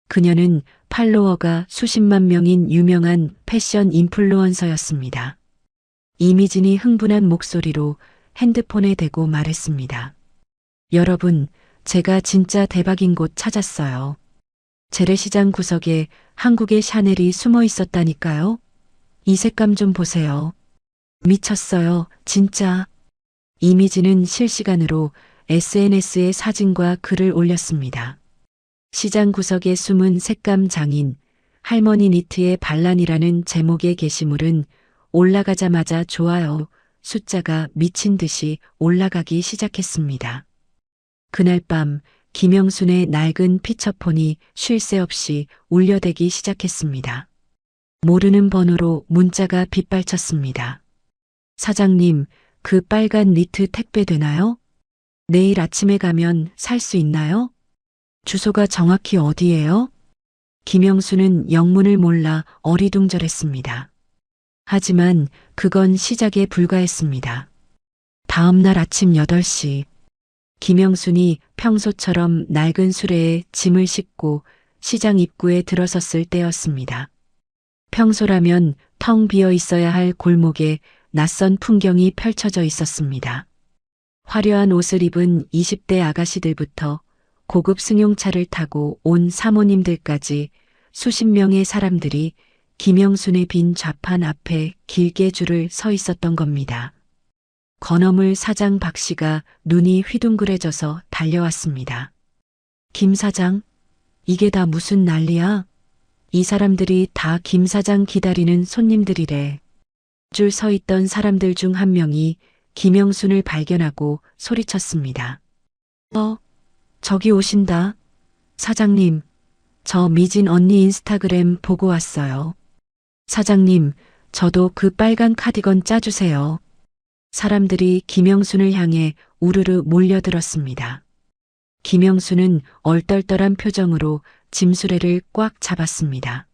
그녀는 팔로워가 수십만 명인 유명한 패션 인플루언서였습니다. 이미진이 흥분한 목소리로 핸드폰에 대고 말했습니다. 여러분, 제가 진짜 대박인 곳 찾았어요. 재래시장 구석에 한국의 샤넬이 숨어 있었다니까요. 이 색감 좀 보세요. 미쳤어요, 진짜. 이미지는 실시간으로 SNS에 사진과 글을 올렸습니다. 시장 구석에 숨은 색감 장인, 할머니 니트의 반란이라는 제목의 게시물은 올라가자마자 좋아요 숫자가 미친 듯이 올라가기 시작했습니다. 그날 밤 김영순의 낡은 피처폰이 쉴 새 없이 울려대기 시작했습니다. 모르는 번호로 문자가 빗발쳤습니다. 사장님, 그 빨간 니트 택배 되나요? 내일 아침에 가면 살 수 있나요? 주소가 정확히 어디예요? 김영수는 영문을 몰라 어리둥절했습니다. 하지만 그건 시작에 불과했습니다. 다음 날 아침 8시, 김영순이 평소처럼 낡은 수레에 짐을 싣고 시장 입구에 들어섰을 때였습니다. 평소라면 텅 비어 있어야 할 골목에 낯선 풍경이 펼쳐져 있었습니다. 화려한 옷을 입은 20대 아가씨들부터 고급 승용차를 타고 온 사모님들까지 수십 명의 사람들이 김영순의 빈 좌판 앞에 길게 줄을 서 있었던 겁니다. 건어물 사장 박 씨가 눈이 휘둥그레져서 달려왔습니다. 김 사장, 이게 다 무슨 난리야? 이 사람들이 다 김 사장 기다리는 손님들이래. 줄 서 있던 사람들 중 한 명이 김영순을 발견하고 소리쳤습니다. 저기 오신다. 사장님, 저 미진 언니 인스타그램 보고 왔어요. 사장님, 저도 그 빨간 카디건 짜주세요. 사람들이 김영순을 향해 우르르 몰려들었습니다. 김영순은 얼떨떨한 표정으로 짐수레를 꽉 잡았습니다.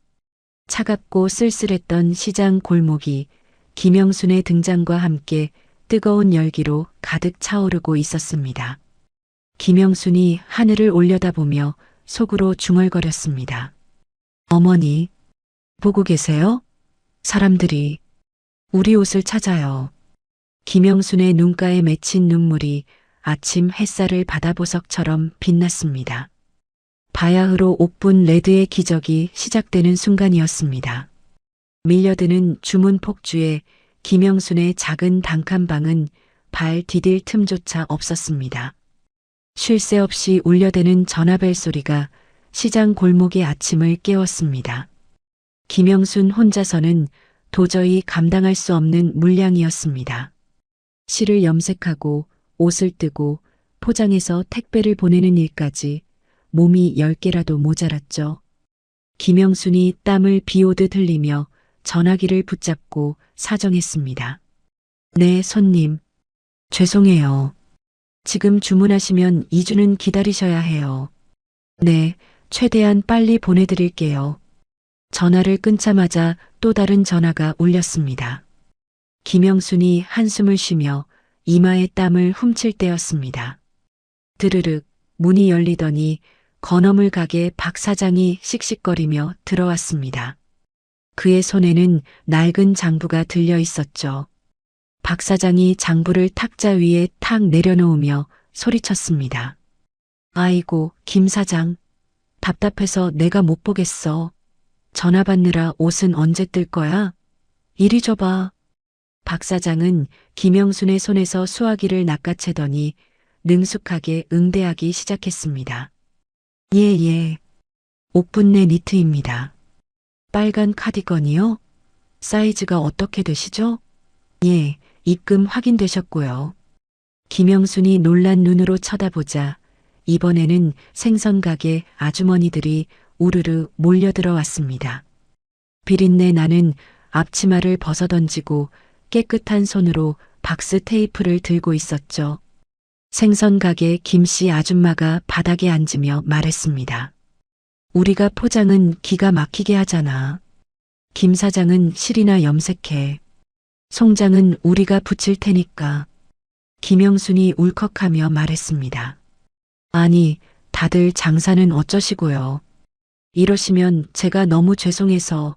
차갑고 쓸쓸했던 시장 골목이 김영순의 등장과 함께 뜨거운 열기로 가득 차오르고 있었습니다. 김영순이 하늘을 올려다보며 속으로 중얼거렸습니다. 어머니, 보고 계세요? 사람들이 우리 옷을 찾아요. 김영순의 눈가에 맺힌 눈물이 아침 햇살을 바다보석처럼 빛났습니다. 바야흐로 옥분 레드의 기적이 시작되는 순간이었습니다. 밀려드는 주문 폭주에 김영순의 작은 단칸방은 발 디딜 틈조차 없었습니다. 쉴 새 없이 울려대는 전화벨 소리가 시장 골목의 아침을 깨웠습니다. 김영순 혼자서는 도저히 감당할 수 없는 물량이었습니다. 실을 염색하고 옷을 뜨고 포장해서 택배를 보내는 일까지 몸이 10개라도 모자랐죠. 김영순이 땀을 비오듯 흘리며 전화기를 붙잡고 사정했습니다. 네, 손님. 죄송해요. 지금 주문하시면 2주는 기다리셔야 해요. 네, 최대한 빨리 보내드릴게요. 전화를 끊자마자 또 다른 전화가 울렸습니다. 김영순이 한숨을 쉬며 이마에 땀을 훔칠 때였습니다. 드르륵 문이 열리더니 건어물 가게 박 사장이 씩씩거리며 들어왔습니다. 그의 손에는 낡은 장부가 들려 있었죠. 박 사장이 장부를 탁자 위에 탁 내려놓으며 소리쳤습니다. 아이고, 김 사장. 답답해서 내가 못 보겠어. 전화 받느라 옷은 언제 뜰 거야? 이리 줘봐. 박 사장은 김영순의 손에서 수화기를 낚아채더니 능숙하게 응대하기 시작했습니다. 예. 옥분내 니트입니다. 빨간 카디건이요? 사이즈가 어떻게 되시죠? 예, 입금 확인되셨고요. 김영순이 놀란 눈으로 쳐다보자 이번에는 생선가게 아주머니들이 우르르 몰려들어 왔습니다. 비린내 나는 앞치마를 벗어던지고 깨끗한 손으로 박스 테이프를 들고 있었죠. 생선가게 김씨 아줌마가 바닥에 앉으며 말했습니다. 우리가 포장은 기가 막히게 하잖아. 김 사장은 실이나 염색해. 송장은 우리가 붙일 테니까. 김영순이 울컥하며 말했습니다. 아니, 다들 장사는 어쩌시고요. 이러시면 제가 너무 죄송해서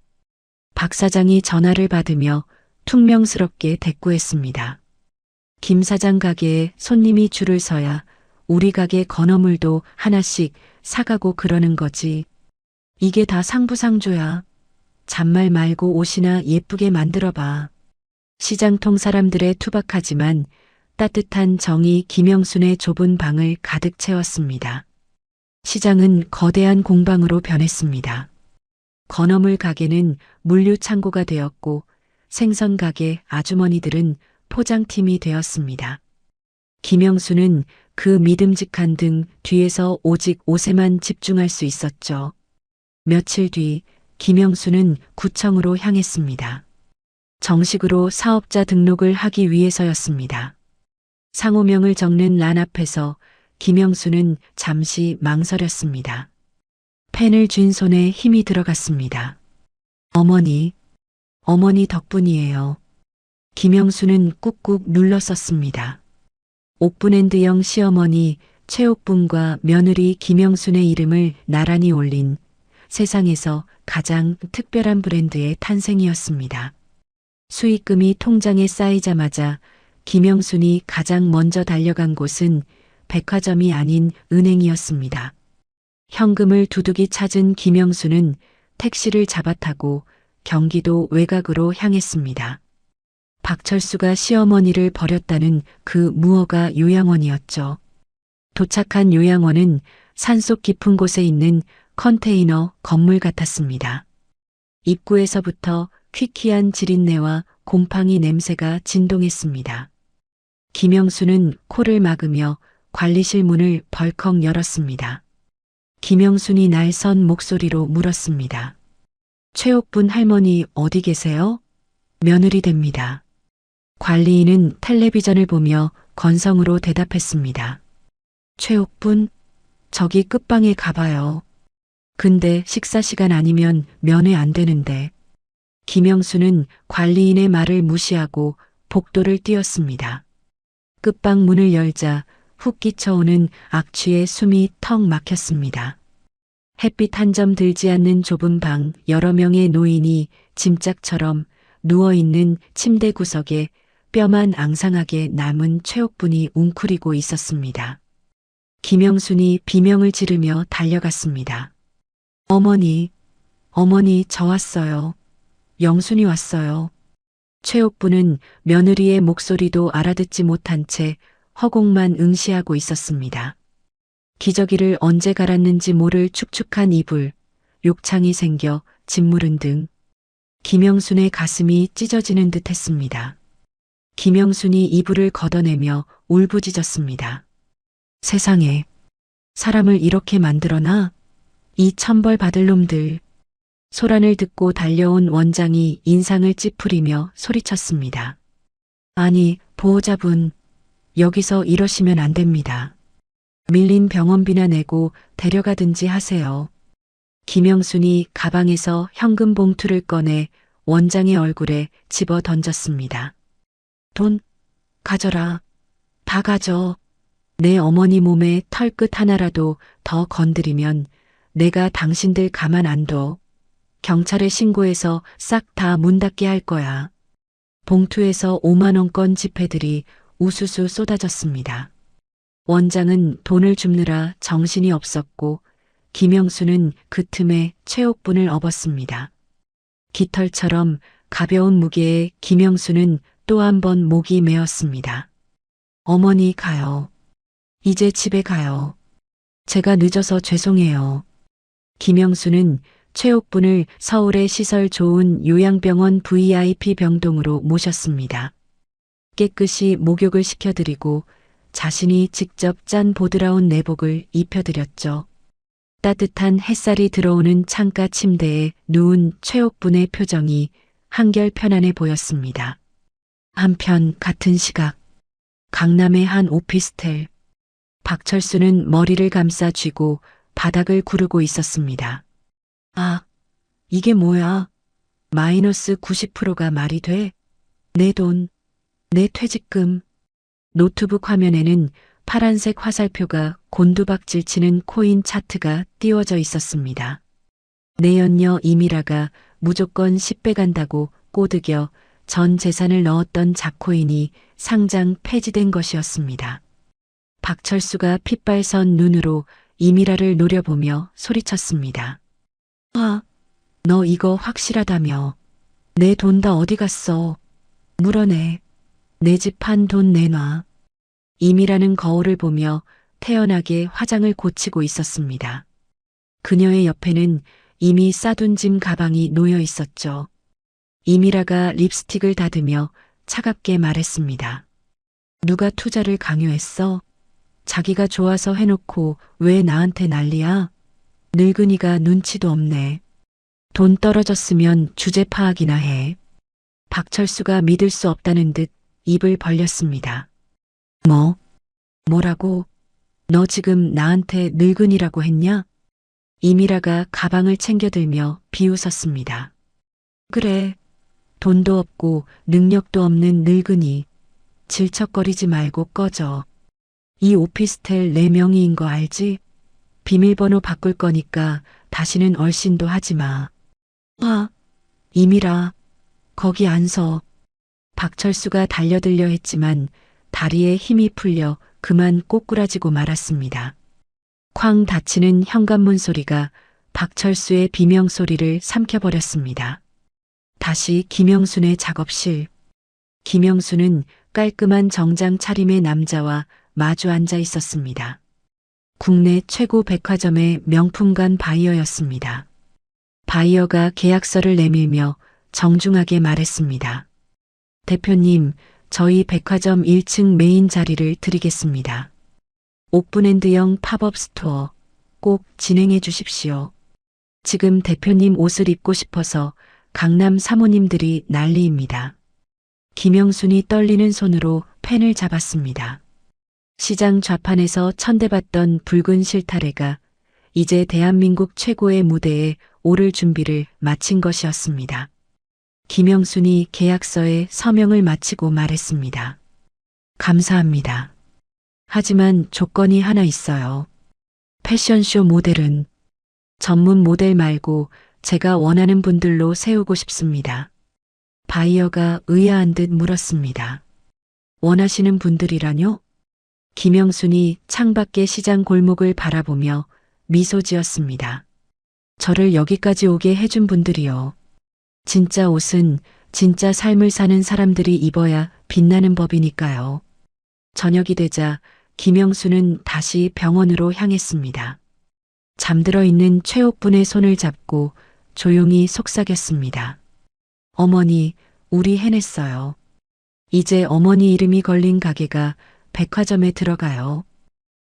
박 사장이 전화를 받으며 퉁명스럽게 대꾸했습니다. 김 사장 가게에 손님이 줄을 서야 우리 가게 건어물도 하나씩 사가고 그러는 거지. 이게 다 상부상조야. 잔말 말고 옷이나 예쁘게 만들어봐. 시장통 사람들의 투박하지만 따뜻한 정이 김영순의 좁은 방을 가득 채웠습니다. 시장은 거대한 공방으로 변했습니다. 건어물 가게는 물류 창고가 되었고 생선 가게 아주머니들은 포장팀이 되었습니다. 김영수는 그 믿음직한 등 뒤에서 오직 옷에만 집중할 수 있었죠. 며칠 뒤 김영수는 구청으로 향했습니다. 정식으로 사업자 등록을 하기 위해서였습니다. 상호명을 적는 란 앞에서 김영수는 잠시 망설였습니다. 펜을 쥔 손에 힘이 들어갔습니다. 어머니 덕분이에요. 김영수는 꾹꾹 눌렀었습니다. 옥분핸드형 시어머니 최옥분과 며느리 김영순의 이름을 나란히 올린 세상에서 가장 특별한 브랜드의 탄생이었습니다. 수익금이 통장에 쌓이자마자 김영순이 가장 먼저 달려간 곳은 백화점이 아닌 은행이었습니다. 현금을 두둑이 찾은 김영순은 택시를 잡아타고 경기도 외곽으로 향했습니다. 박철수가 시어머니를 버렸다는 그 무허가 요양원이었죠. 도착한 요양원은 산속 깊은 곳에 있는 컨테이너 건물 같았습니다. 입구에서부터 퀴퀴한 지린내와 곰팡이 냄새가 진동했습니다. 김영순은 코를 막으며 관리실 문을 벌컥 열었습니다. 김영순이 날선 목소리로 물었습니다. 최옥분 할머니 어디 계세요? 며느리 됩니다. 관리인은 텔레비전을 보며 건성으로 대답했습니다. 최옥분, 저기 끝방에 가봐요. 근데 식사 시간 아니면 면회 안 되는데. 김영수는 관리인의 말을 무시하고 복도를 뛰었습니다. 끝방 문을 열자 훅 끼쳐오는 악취에 숨이 턱 막혔습니다. 햇빛 한 점 들지 않는 좁은 방, 여러 명의 노인이 짐짝처럼 누워있는 침대 구석에 뼈만 앙상하게 남은 최옥분이 웅크리고 있었습니다. 김영순이 비명을 지르며 달려갔습니다. 어머니 저 왔어요. 영순이 왔어요. 최옥분은 며느리의 목소리도 알아듣지 못한 채 허공만 응시하고 있었습니다. 기저귀를 언제 갈았는지 모를 축축한 이불, 욕창이 생겨 짓무른 등 김영순의 가슴이 찢어지는 듯 했습니다. 김영순이 이불을 걷어내며 울부짖었습니다. 세상에, 사람을 이렇게 만들어놔? 이 천벌 받을 놈들. 소란을 듣고 달려온 원장이 인상을 찌푸리며 소리쳤습니다. 아니, 보호자분, 여기서 이러시면 안 됩니다. 밀린 병원비나 내고 데려가든지 하세요. 김영순이 가방에서 현금 봉투를 꺼내 원장의 얼굴에 집어 던졌습니다. 돈 가져라. 다 가져. 내 어머니 몸에 털끝 하나라도 더 건드리면 내가 당신들 가만 안 둬. 경찰에 신고해서 싹 다 문 닫게 할 거야. 봉투에서 5만 원권 지폐들이 우수수 쏟아졌습니다. 원장은 돈을 줍느라 정신이 없었고 김영수는 그 틈에 최옥분을 업었습니다. 깃털처럼 가벼운 무게에 김영수는 또 한 번 목이 메었습니다. 어머니 가요. 이제 집에 가요. 제가 늦어서 죄송해요. 김영수는 최옥분을 서울의 시설 좋은 요양병원 VIP 병동으로 모셨습니다. 깨끗이 목욕을 시켜드리고 자신이 직접 짠 보드라운 내복을 입혀드렸죠. 따뜻한 햇살이 들어오는 창가 침대에 누운 최옥분의 표정이 한결 편안해 보였습니다. 한편 같은 시각, 강남의 한 오피스텔, 박철수는 머리를 감싸 쥐고 바닥을 구르고 있었습니다. 아, 이게 뭐야? 마이너스 90%가 말이 돼? 내 돈, 내 퇴직금. 노트북 화면에는 파란색 화살표가 곤두박질 치는 코인 차트가 띄워져 있었습니다. 내연녀 이미라가 무조건 10배 간다고 꼬드겨 전 재산을 넣었던 잡코인이 상장 폐지된 것이었습니다. 박철수가 핏발선 눈으로 이미라를 노려보며 소리쳤습니다. 아, 너 이거 확실하다며. 내 돈 다 어디 갔어? 물어내. 내 집 판 돈 내놔. 이미라는 거울을 보며 태연하게 화장을 고치고 있었습니다. 그녀의 옆에는 이미 싸둔 짐 가방이 놓여 있었죠. 이미라가 립스틱을 다듬며 차갑게 말했습니다. 누가 투자를 강요했어? 자기가 좋아서 해놓고 왜 나한테 난리야? 늙은이가 눈치도 없네. 돈 떨어졌으면 주제 파악이나 해. 박철수가 믿을 수 없다는 듯 입을 벌렸습니다. 뭐라고? 너 지금 나한테 늙은이라고 했냐? 이미라가 가방을 챙겨들며 비웃었습니다. 그래, 돈도 없고 능력도 없는 늙은이. 질척거리지 말고 꺼져. 이 오피스텔 내 명의인 거 알지? 비밀번호 바꿀 거니까 다시는 얼씬도 하지 마. 아, 이미라, 거기 안 서. 박철수가 달려들려 했지만 다리에 힘이 풀려 그만 꼬꾸라지고 말았습니다. 쾅 닫히는 현관문 소리가 박철수의 비명소리를 삼켜버렸습니다. 다시 김영순의 작업실. 김영순은 깔끔한 정장 차림의 남자와 마주 앉아 있었습니다. 국내 최고 백화점의 명품관 바이어였습니다. 바이어가 계약서를 내밀며 정중하게 말했습니다. 대표님, 저희 백화점 1층 메인 자리를 드리겠습니다. 옥브랜드형 팝업 스토어 꼭 진행해 주십시오. 지금 대표님 옷을 입고 싶어서 강남 사모님들이 난리입니다. 김영순이 떨리는 손으로 펜을 잡았습니다. 시장 좌판에서 천대받던 붉은 실타래가 이제 대한민국 최고의 무대에 오를 준비를 마친 것이었습니다. 김영순이 계약서에 서명을 마치고 말했습니다. 감사합니다. 하지만 조건이 하나 있어요. 패션쇼 모델은 전문 모델 말고 제가 원하는 분들로 세우고 싶습니다. 바이어가 의아한 듯 물었습니다. 원하시는 분들이라뇨? 김영순이 창밖의 시장 골목을 바라보며 미소 지었습니다. 저를 여기까지 오게 해준 분들이요. 진짜 옷은 진짜 삶을 사는 사람들이 입어야 빛나는 법이니까요. 저녁이 되자 김영수는 다시 병원으로 향했습니다. 잠들어 있는 최옥분의 손을 잡고 조용히 속삭였습니다. 어머니, 우리 해냈어요. 이제 어머니 이름이 걸린 가게가 백화점에 들어가요.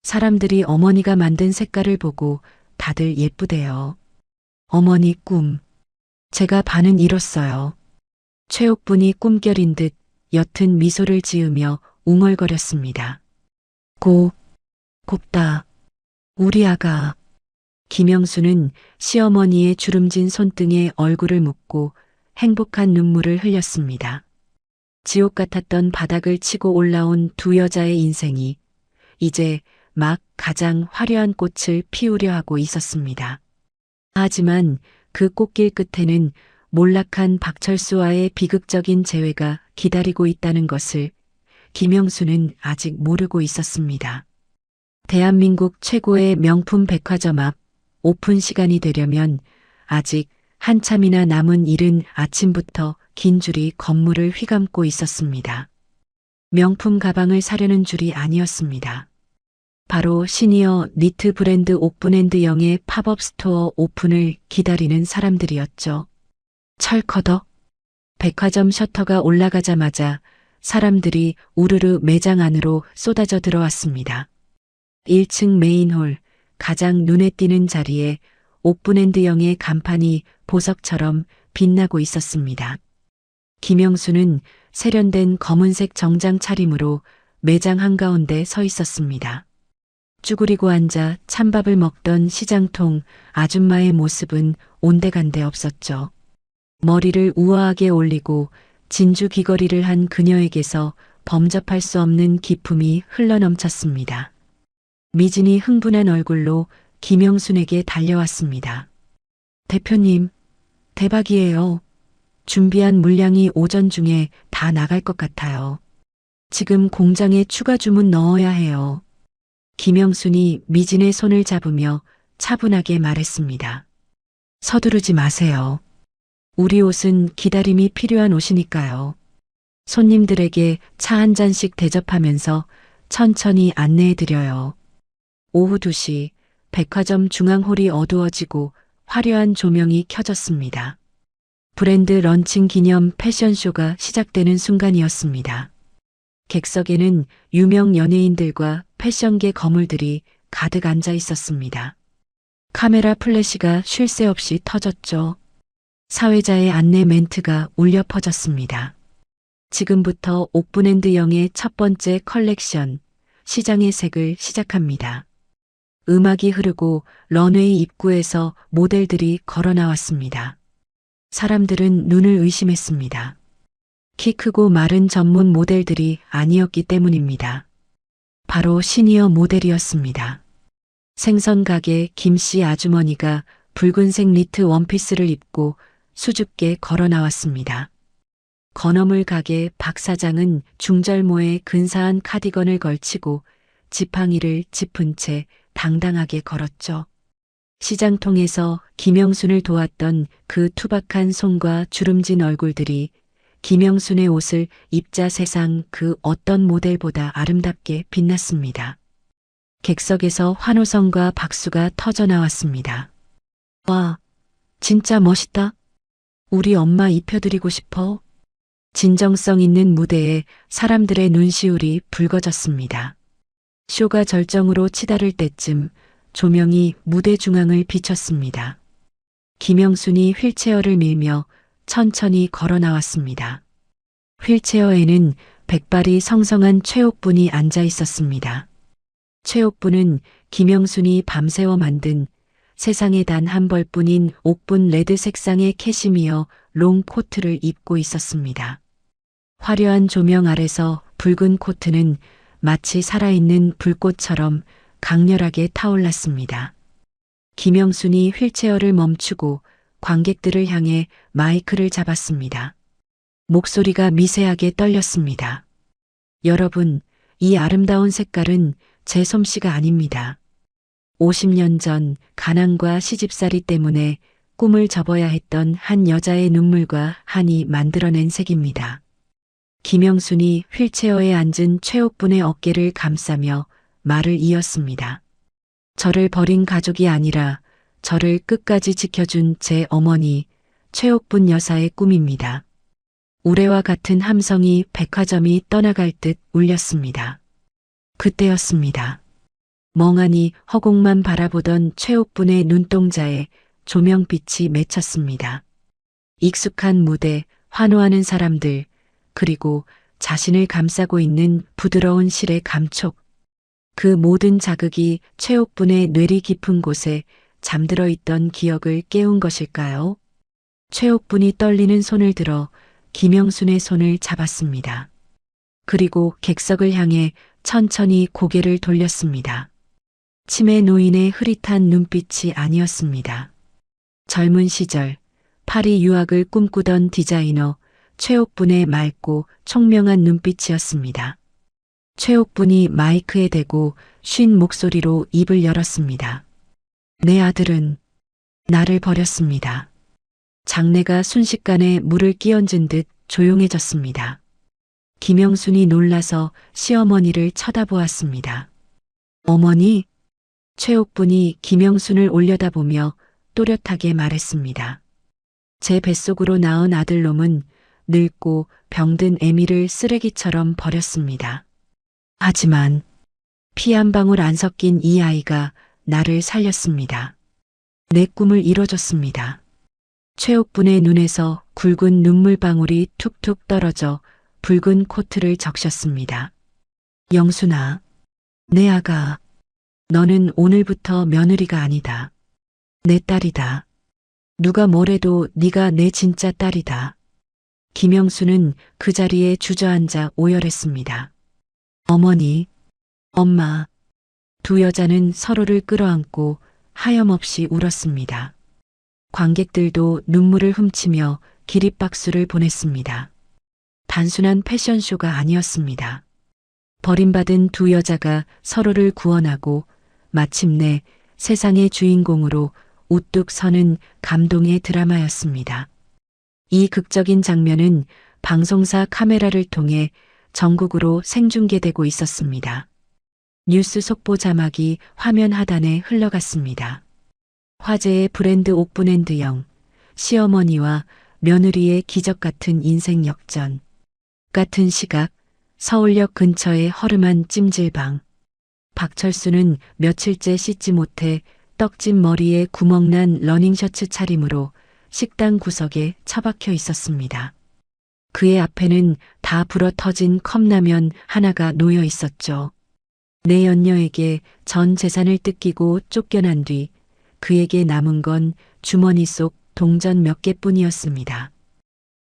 사람들이 어머니가 만든 색깔을 보고 다들 예쁘대요. 어머니 꿈. 제가 반은 이뤘어요. 최옥분이 꿈결인 듯 옅은 미소를 지으며 웅얼거렸습니다. 곱다. 우리 아가. 김영수는 시어머니의 주름진 손등에 얼굴을 묻고 행복한 눈물을 흘렸습니다. 지옥 같았던 바닥을 치고 올라온 두 여자의 인생이 이제 막 가장 화려한 꽃을 피우려 하고 있었습니다. 하지만 그 꽃길 끝에는 몰락한 박철수와의 비극적인 재회가 기다리고 있다는 것을 김영수는 아직 모르고 있었습니다. 대한민국 최고의 명품 백화점 앞 오픈 시간이 되려면 아직 한참이나 남은 이른 아침부터 긴 줄이 건물을 휘감고 있었습니다. 명품 가방을 사려는 줄이 아니었습니다. 바로 시니어 니트 브랜드 옥브랜드형의 팝업 스토어 오픈을 기다리는 사람들이었죠. 철커덕. 백화점 셔터가 올라가자마자 사람들이 우르르 매장 안으로 쏟아져 들어왔습니다. 1층 메인홀 가장 눈에 띄는 자리에 옥브랜드형의 간판이 보석처럼 빛나고 있었습니다. 김영수는 세련된 검은색 정장 차림으로 매장 한가운데 서 있었습니다. 쭈그리고 앉아 찬밥을 먹던 시장통 아줌마의 모습은 온데간데 없었죠. 머리를 우아하게 올리고 진주 귀걸이를 한 그녀에게서 범접할 수 없는 기품이 흘러넘쳤습니다. 미진이 흥분한 얼굴로 김영순에게 달려왔습니다. 대표님, 대박이에요. 준비한 물량이 오전 중에 다 나갈 것 같아요. 지금 공장에 추가 주문 넣어야 해요. 김영순이 미진의 손을 잡으며 차분하게 말했습니다. 서두르지 마세요. 우리 옷은 기다림이 필요한 옷이니까요. 손님들에게 차 한 잔씩 대접하면서 천천히 안내해드려요. 오후 2시 백화점 중앙홀이 어두워지고 화려한 조명이 켜졌습니다. 브랜드 런칭 기념 패션쇼가 시작되는 순간이었습니다. 객석에는 유명 연예인들과 패션계 거물들이 가득 앉아 있었습니다. 카메라 플래시가 쉴 새 없이 터졌죠. 사회자의 안내 멘트가 울려 퍼졌습니다. 지금부터 옥브랜드영의 첫 번째 컬렉션, 시장의 색을 시작합니다. 음악이 흐르고 런웨이 입구에서 모델들이 걸어 나왔습니다. 사람들은 눈을 의심했습니다. 키 크고 마른 전문 모델들이 아니었기 때문입니다. 바로 시니어 모델이었습니다. 생선 가게 김씨 아주머니가 붉은색 니트 원피스를 입고 수줍게 걸어 나왔습니다. 건어물 가게 박 사장은 중절모의 근사한 카디건을 걸치고 지팡이를 짚은 채 당당하게 걸었죠. 시장통에서 김영순을 도왔던 그 투박한 손과 주름진 얼굴들이 김영순의 옷을 입자 세상 그 어떤 모델보다 아름답게 빛났습니다. 객석에서 환호성과 박수가 터져 나왔습니다. 와, 진짜 멋있다. 우리 엄마 입혀드리고 싶어. 진정성 있는 무대에 사람들의 눈시울이 붉어졌습니다. 쇼가 절정으로 치달을 때쯤 조명이 무대 중앙을 비췄습니다. 김영순이 휠체어를 밀며 천천히 걸어 나왔습니다. 휠체어에는 백발이 성성한 최옥분이 앉아 있었습니다. 최옥분은 김영순이 밤새워 만든 세상에 단 한 벌뿐인 옥분 레드 색상의 캐시미어 롱 코트를 입고 있었습니다. 화려한 조명 아래서 붉은 코트는 마치 살아있는 불꽃처럼 강렬하게 타올랐습니다. 김영순이 휠체어를 멈추고 관객들을 향해 마이크를 잡았습니다. 목소리가 미세하게 떨렸습니다. 여러분, 이 아름다운 색깔은 제 솜씨가 아닙니다. 50년 전 가난과 시집살이 때문에 꿈을 접어야 했던 한 여자의 눈물과 한이 만들어낸 색입니다. 김영순이 휠체어에 앉은 최옥분의 어깨를 감싸며 말을 이었습니다. 저를 버린 가족이 아니라 저를 끝까지 지켜준 제 어머니 최옥분 여사의 꿈입니다. 우레와 같은 함성이 백화점이 떠나갈 듯 울렸습니다. 그때였습니다. 멍하니 허공만 바라보던 최옥분의 눈동자에 조명빛이 맺혔습니다. 익숙한 무대, 환호하는 사람들, 그리고 자신을 감싸고 있는 부드러운 실의 감촉. 그 모든 자극이 최옥분의 뇌리 깊은 곳에 잠들어 있던 기억을 깨운 것일까요? 최옥분이 떨리는 손을 들어 김영순의 손을 잡았습니다. 그리고 객석을 향해 천천히 고개를 돌렸습니다. 치매 노인의 흐릿한 눈빛이 아니었습니다. 젊은 시절 파리 유학을 꿈꾸던 디자이너 최옥분의 맑고 총명한 눈빛이었습니다. 최옥분이 마이크에 대고 쉰 목소리로 입을 열었습니다. 내 아들은 나를 버렸습니다. 장내가 순식간에 물을 끼얹은 듯 조용해졌습니다. 김영순이 놀라서 시어머니를 쳐다보았습니다. 어머니? 최옥분이 김영순을 올려다보며 또렷하게 말했습니다. 제 뱃속으로 낳은 아들놈은 늙고 병든 애미를 쓰레기처럼 버렸습니다. 하지만 피 한 방울 안 섞인 이 아이가 나를 살렸습니다. 내 꿈을 이뤄줬습니다. 최옥분의 눈에서 굵은 눈물방울이 툭툭 떨어져 붉은 코트를 적셨습니다. 영순아, 내 아가, 너는 오늘부터 며느리가 아니다. 내 딸이다. 누가 뭐래도 네가 내 진짜 딸이다. 김영수는 그 자리에 주저앉아 오열했습니다. 어머니, 엄마. 두 여자는 서로를 끌어안고 하염없이 울었습니다. 관객들도 눈물을 훔치며 기립박수를 보냈습니다. 단순한 패션쇼가 아니었습니다. 버림받은 두 여자가 서로를 구원하고 마침내 세상의 주인공으로 우뚝 서는 감동의 드라마였습니다. 이 극적인 장면은 방송사 카메라를 통해 전국으로 생중계되고 있었습니다. 뉴스 속보 자막이 화면 하단에 흘러갔습니다. 화제의 브랜드 옥브랜드형, 시어머니와 며느리의 기적 같은 인생 역전. 같은 시각, 서울역 근처의 허름한 찜질방. 박철수는 며칠째 씻지 못해 떡진 머리에 구멍난 러닝셔츠 차림으로 식당 구석에 처박혀 있었습니다. 그의 앞에는 다 불어터진 컵라면 하나가 놓여 있었죠. 내 연녀에게 전 재산을 뜯기고 쫓겨난 뒤 그에게 남은 건 주머니 속 동전 몇 개뿐이었습니다.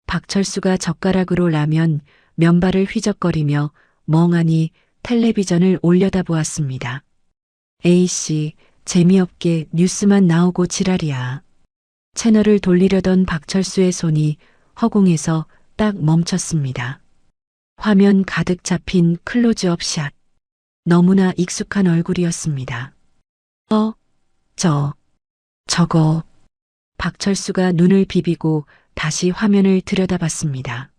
박철수가 젓가락으로 라면 면발을 휘적거리며 멍하니 텔레비전을 올려다보았습니다. A씨, 재미없게 뉴스만 나오고 지랄이야. 채널을 돌리려던 박철수의 손이 허공에서 딱 멈췄습니다. 화면 가득 잡힌 클로즈업 샷. 너무나 익숙한 얼굴이었습니다. 저거. 박철수가 눈을 비비고 다시 화면을 들여다봤습니다.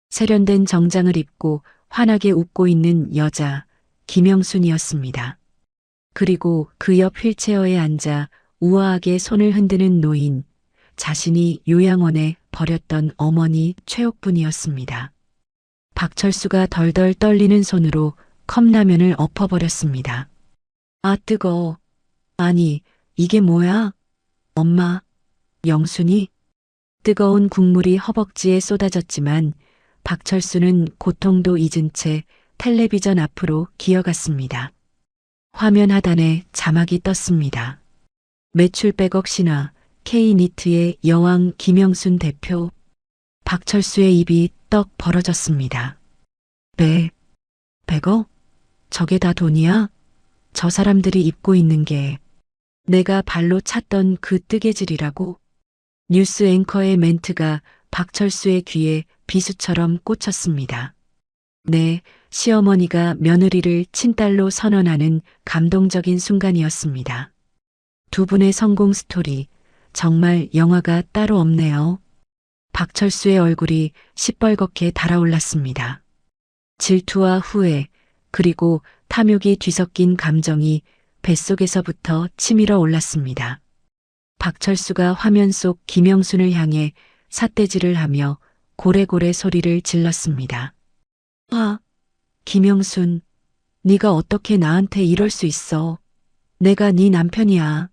세련된 정장을 입고 환하게 웃고 있는 여자, 김영순이었습니다. 그리고 그 옆 휠체어에 앉아 우아하게 손을 흔드는 노인, 자신이 요양원에 버렸던 어머니 최옥분이었습니다. 박철수가 덜덜 떨리는 손으로 컵라면을 엎어버렸습니다. 아, 뜨거워. 아니, 이게 뭐야? 엄마, 영순이? 뜨거운 국물이 허벅지에 쏟아졌지만 박철수는 고통도 잊은 채 텔레비전 앞으로 기어갔습니다. 화면 하단에 자막이 떴습니다. 매출 100억 신화, K니트의 여왕 김영순 대표. 박철수의 입이 떡 벌어졌습니다. 100억? 저게 다 돈이야? 저 사람들이 입고 있는 게 내가 발로 찼던 그 뜨개질이라고? 뉴스 앵커의 멘트가 박철수의 귀에 비수처럼 꽂혔습니다. 네, 시어머니가 며느리를 친딸로 선언하는 감동적인 순간이었습니다. 두 분의 성공 스토리, 정말 영화가 따로 없네요. 박철수의 얼굴이 시뻘겋게 달아올랐습니다. 질투와 후회, 그리고 탐욕이 뒤섞인 감정이 뱃속에서부터 치밀어 올랐습니다. 박철수가 화면 속 김영순을 향해 삿대질을 하며 고래고래 소리를 질렀습니다. 아, 김영순, 네가 어떻게 나한테 이럴 수 있어. 내가 네 남편이야.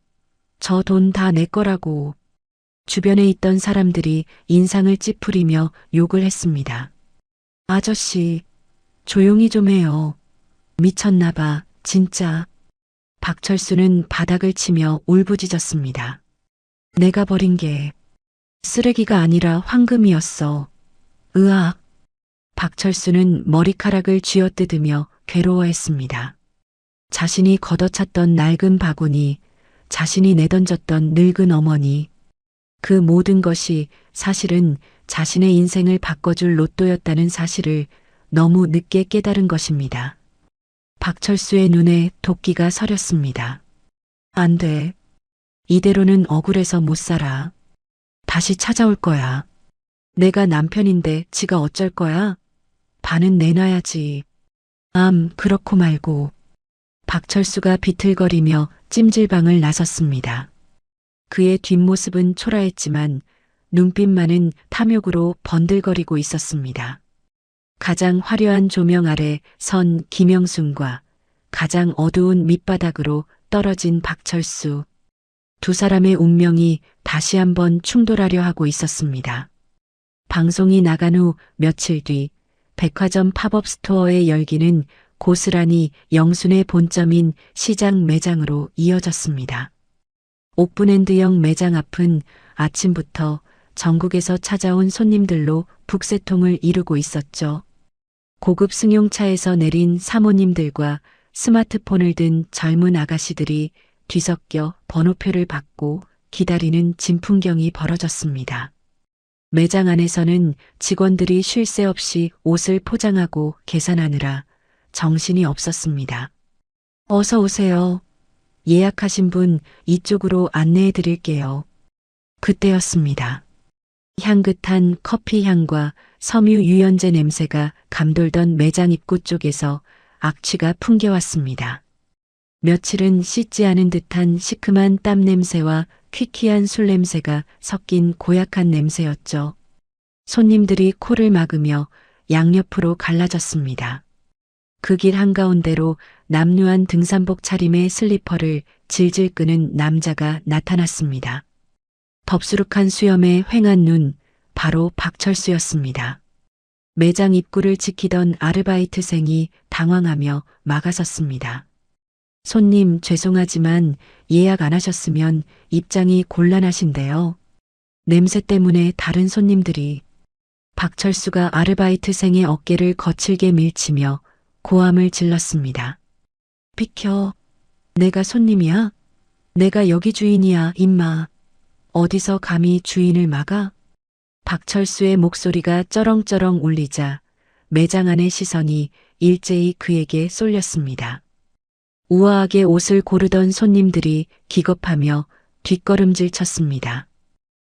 저 돈 다 내 거라고. 주변에 있던 사람들이 인상을 찌푸리며 욕을 했습니다. 아저씨, 조용히 좀 해요. 미쳤나 봐, 진짜. 박철수는 바닥을 치며 울부짖었습니다. 내가 버린 게 쓰레기가 아니라 황금이었어. 으악. 박철수는 머리카락을 쥐어뜯으며 괴로워했습니다. 자신이 걷어찼던 낡은 바구니, 자신이 내던졌던 늙은 어머니, 그 모든 것이 사실은 자신의 인생을 바꿔줄 로또였다는 사실을 너무 늦게 깨달은 것입니다. 박철수의 눈에 도끼가 서렸습니다. 안 돼. 이대로는 억울해서 못 살아. 다시 찾아올 거야. 내가 남편인데 지가 어쩔 거야? 반은 내놔야지. 그렇고 말고. 박철수가 비틀거리며 찜질방을 나섰습니다. 그의 뒷모습은 초라했지만 눈빛만은 탐욕으로 번들거리고 있었습니다. 가장 화려한 조명 아래 선 김영순과 가장 어두운 밑바닥으로 떨어진 박철수. 두 사람의 운명이 다시 한번 충돌하려 하고 있었습니다. 방송이 나간 후 며칠 뒤 백화점 팝업 스토어의 열기는 고스란히 영순의 본점인 시장 매장으로 이어졌습니다. 옥브랜드형 매장 앞은 아침부터 전국에서 찾아온 손님들로 북새통을 이루고 있었죠. 고급 승용차에서 내린 사모님들과 스마트폰을 든 젊은 아가씨들이 뒤섞여 번호표를 받고 기다리는 진풍경이 벌어졌습니다. 매장 안에서는 직원들이 쉴 새 없이 옷을 포장하고 계산하느라 정신이 없었습니다. 어서 오세요. 예약하신 분 이쪽으로 안내해 드릴게요. 그때였습니다. 향긋한 커피 향과 섬유 유연제 냄새가 감돌던 매장 입구 쪽에서 악취가 풍겨왔습니다. 며칠은 씻지 않은 듯한 시큼한 땀 냄새와 퀴퀴한 술 냄새가 섞인 고약한 냄새였죠. 손님들이 코를 막으며 양옆으로 갈라졌습니다. 그 길 한가운데로 남루한 등산복 차림의 슬리퍼를 질질 끄는 남자가 나타났습니다. 덥수룩한 수염에 휑한 눈, 바로 박철수였습니다. 매장 입구를 지키던 아르바이트생이 당황하며 막아섰습니다. 손님 죄송하지만 예약 안 하셨으면 입장이 곤란하신데요. 냄새 때문에 다른 손님들이. 박철수가 아르바이트생의 어깨를 거칠게 밀치며 고함을 질렀습니다. 비켜. 내가 손님이야? 내가 여기 주인이야, 임마. 어디서 감히 주인을 막아? 박철수의 목소리가 쩌렁쩌렁 울리자 매장 안의 시선이 일제히 그에게 쏠렸습니다. 우아하게 옷을 고르던 손님들이 기겁하며 뒷걸음질 쳤습니다.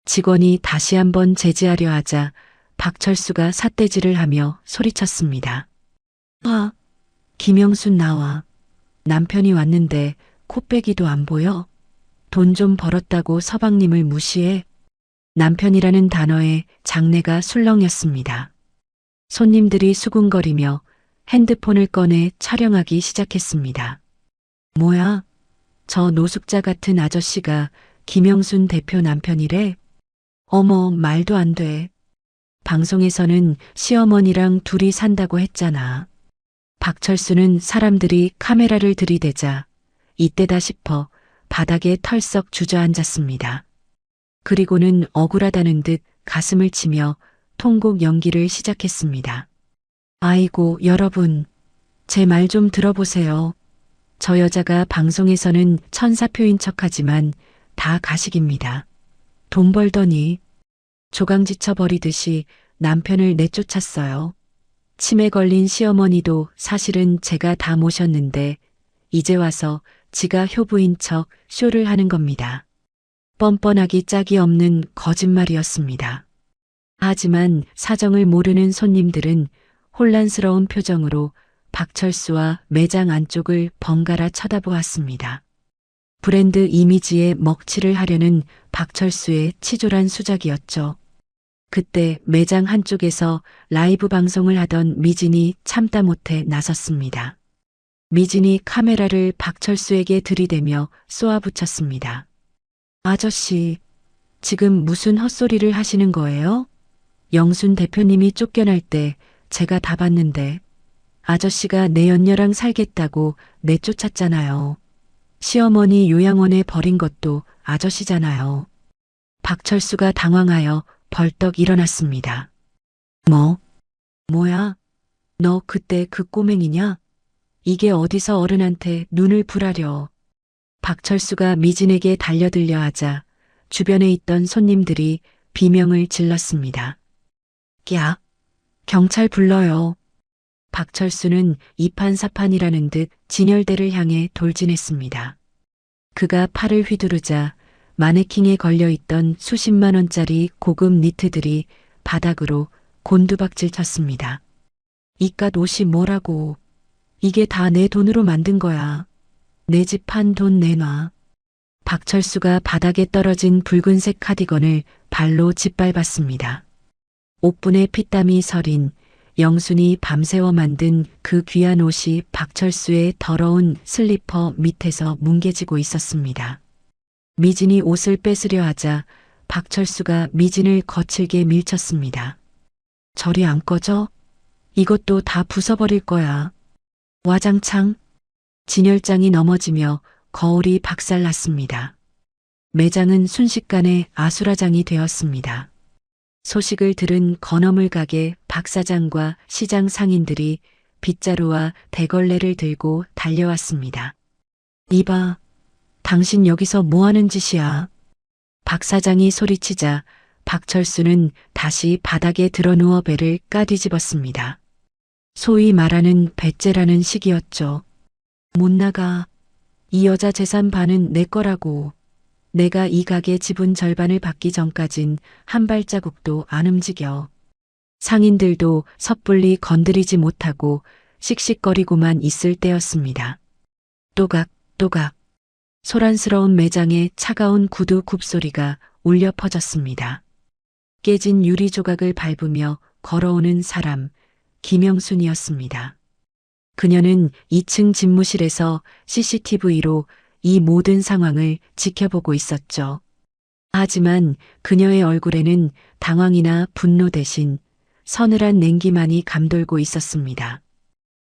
직원이 다시 한번 제지하려 하자 박철수가 삿대질을 하며 소리쳤습니다. 아, 김영순 나와. 남편이 왔는데 코빼기도 안 보여? 돈 좀 벌었다고 서방님을 무시해? 남편이라는 단어에 장내가 술렁였습니다. 손님들이 수군거리며 핸드폰을 꺼내 촬영하기 시작했습니다. 뭐야? 저 노숙자 같은 아저씨가 김영순 대표 남편이래? 어머, 말도 안 돼. 방송에서는 시어머니랑 둘이 산다고 했잖아. 박철수는 사람들이 카메라를 들이대자 이때다 싶어 바닥에 털썩 주저앉았습니다. 그리고는 억울하다는 듯 가슴을 치며 통곡 연기를 시작했습니다. 아이고, 여러분, 제 말 좀 들어보세요. 저 여자가 방송에서는 천사표인 척하지만 다 가식입니다. 돈 벌더니 조강지쳐 버리듯이 남편을 내쫓았어요. 치매 걸린 시어머니도 사실은 제가 다 모셨는데 이제 와서 지가 효부인 척 쇼를 하는 겁니다. 뻔뻔하기 짝이 없는 거짓말이었습니다. 하지만 사정을 모르는 손님들은 혼란스러운 표정으로 박철수와 매장 안쪽을 번갈아 쳐다보았습니다. 브랜드 이미지에 먹칠을 하려는 박철수의 치졸한 수작이었죠. 그때 매장 한쪽에서 라이브 방송을 하던 미진이 참다 못해 나섰습니다. 미진이 카메라를 박철수에게 들이대며 쏘아붙였습니다. 아저씨, 지금 무슨 헛소리를 하시는 거예요? 영순 대표님이 쫓겨날 때 제가 다 봤는데 아저씨가 내 연녀랑 살겠다고 내쫓았잖아요. 시어머니 요양원에 버린 것도 아저씨잖아요. 박철수가 당황하여 벌떡 일어났습니다. 뭐야? 너 그때 그 꼬맹이냐? 이게 어디서 어른한테 눈을 불하려. 박철수가 미진에게 달려들려 하자 주변에 있던 손님들이 비명을 질렀습니다. 야, 경찰 불러요. 박철수는 이판사판이라는 듯 진열대를 향해 돌진했습니다. 그가 팔을 휘두르자 마네킹에 걸려있던 수십만 원짜리 고급 니트들이 바닥으로 곤두박질 쳤습니다. 이깟 옷이 뭐라고. 이게 다 내 돈으로 만든 거야. 내 집 판 돈 내놔. 박철수가 바닥에 떨어진 붉은색 카디건을 발로 짓밟았습니다. 옥분에 피땀이 서린 영순이 밤새워 만든 그 귀한 옷이 박철수의 더러운 슬리퍼 밑에서 뭉개지고 있었습니다. 미진이 옷을 뺏으려 하자 박철수가 미진을 거칠게 밀쳤습니다. 저리 안 꺼져? 이것도 다 부숴버릴 거야. 와장창. 진열장이 넘어지며 거울이 박살났습니다. 매장은 순식간에 아수라장이 되었습니다. 소식을 들은 건어물 가게 박 사장과 시장 상인들이 빗자루와 대걸레를 들고 달려왔습니다. 이봐, 당신 여기서 뭐 하는 짓이야? 박 사장이 소리치자 박철수는 다시 바닥에 드러누워 배를 까뒤집었습니다. 소위 말하는 배째라는 식이었죠. 못 나가. 이 여자 재산 반은 내 거라고. 내가 이 가게 지분 절반을 받기 전까진 한 발자국도 안 움직여. 상인들도 섣불리 건드리지 못하고 씩씩거리고만 있을 때였습니다. 또각또각 소란스러운 매장에 차가운 구두 굽소리가 울려 퍼졌습니다. 깨진 유리 조각을 밟으며 걸어오는 사람, 김영순이었습니다. 그녀는 2층 집무실에서 CCTV로 이 모든 상황을 지켜보고 있었죠. 하지만 그녀의 얼굴에는 당황이나 분노 대신 서늘한 냉기만이 감돌고 있었습니다.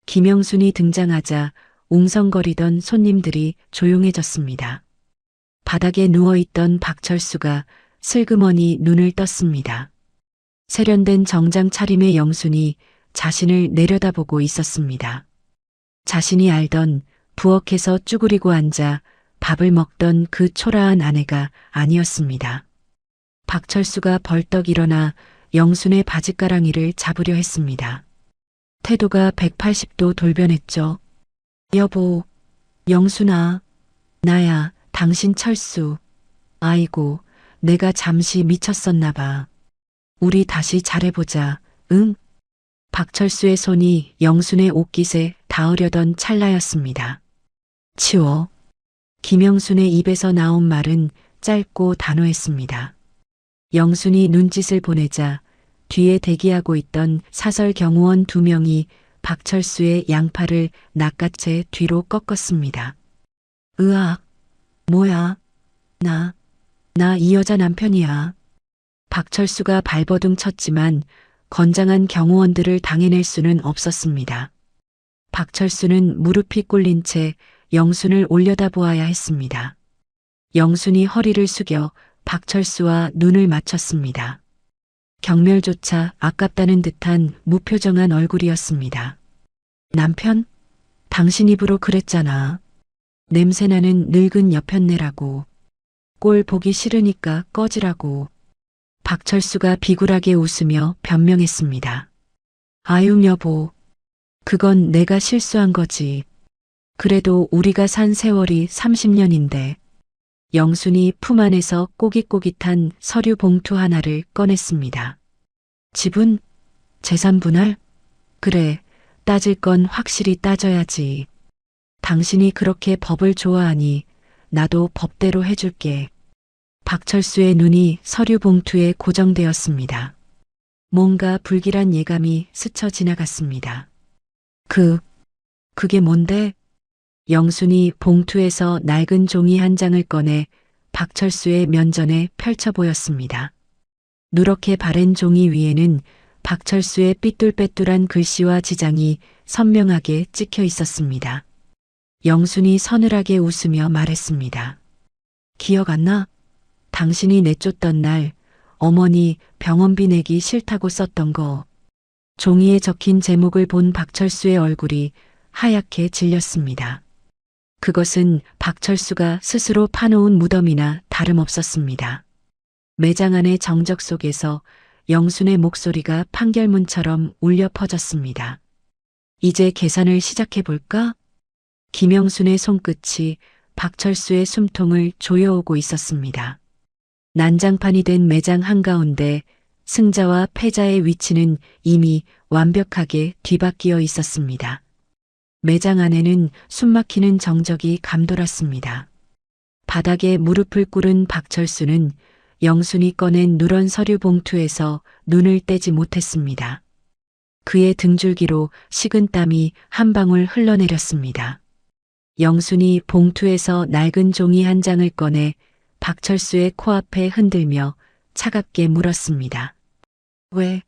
김영순이 등장하자 웅성거리던 손님들이 조용해졌습니다. 바닥에 누워있던 박철수가 슬그머니 눈을 떴습니다. 세련된 정장 차림의 영순이 자신을 내려다보고 있었습니다. 자신이 알던 부엌에서 쭈그리고 앉아 밥을 먹던 그 초라한 아내가 아니었습니다. 박철수가 벌떡 일어나 영순의 바짓가랑이를 잡으려 했습니다. 태도가 180도 돌변했죠. 여보, 영순아, 나야, 당신 철수. 아이고, 내가 잠시 미쳤었나 봐. 우리 다시 잘해보자, 응? 박철수의 손이 영순의 옷깃에 닿으려던 찰나였습니다. 치워. 김영순의 입에서 나온 말은 짧고 단호했습니다. 영순이 눈짓을 보내자 뒤에 대기하고 있던 사설 경호원 2명이 박철수의 양팔을 낚아채 뒤로 꺾었습니다. 으악, 뭐야? 나 이 여자 남편이야. 박철수가 발버둥 쳤지만 건장한 경호원들을 당해낼 수는 없었습니다. 박철수는 무릎이 꿇린 채 영순을 올려다보아야 했습니다. 영순이 허리를 숙여 박철수와 눈을 맞췄습니다. 경멸조차 아깝다는 듯한 무표정한 얼굴이었습니다. 남편? 당신 입으로 그랬잖아. 냄새나는 늙은 여편네라고. 꼴 보기 싫으니까 꺼지라고. 박철수가 비굴하게 웃으며 변명했습니다. 아유 여보, 그건 내가 실수한 거지. 그래도 우리가 산 세월이 30년인데. 영순이 품 안에서 꼬깃꼬깃한 서류 봉투 하나를 꺼냈습니다. 지분? 재산 분할? 그래, 따질 건 확실히 따져야지. 당신이 그렇게 법을 좋아하니 나도 법대로 해줄게. 박철수의 눈이 서류 봉투에 고정되었습니다. 뭔가 불길한 예감이 스쳐 지나갔습니다. 그게 뭔데? 영순이 봉투에서 낡은 종이 한 장을 꺼내 박철수의 면전에 펼쳐 보였습니다. 누렇게 바랜 종이 위에는 박철수의 삐뚤빼뚤한 글씨와 지장이 선명하게 찍혀 있었습니다. 영순이 서늘하게 웃으며 말했습니다. 기억 안 나? 당신이 내쫓던 날 어머니 병원비 내기 싫다고 썼던 거. 종이에 적힌 제목을 본 박철수의 얼굴이 하얗게 질렸습니다. 그것은 박철수가 스스로 파놓은 무덤이나 다름없었습니다. 매장 안의 정적 속에서 영순의 목소리가 판결문처럼 울려 퍼졌습니다. 이제 계산을 시작해볼까? 김영순의 손끝이 박철수의 숨통을 조여오고 있었습니다. 난장판이 된 매장 한가운데 승자와 패자의 위치는 이미 완벽하게 뒤바뀌어 있었습니다. 매장 안에는 숨막히는 정적이 감돌았습니다. 바닥에 무릎을 꿇은 박철수는 영순이 꺼낸 누런 서류 봉투에서 눈을 떼지 못했습니다. 그의 등줄기로 식은 땀이 한 방울 흘러내렸습니다. 영순이 봉투에서 낡은 종이 한 장을 꺼내 박철수의 코앞에 흔들며 차갑게 물었습니다. 왜?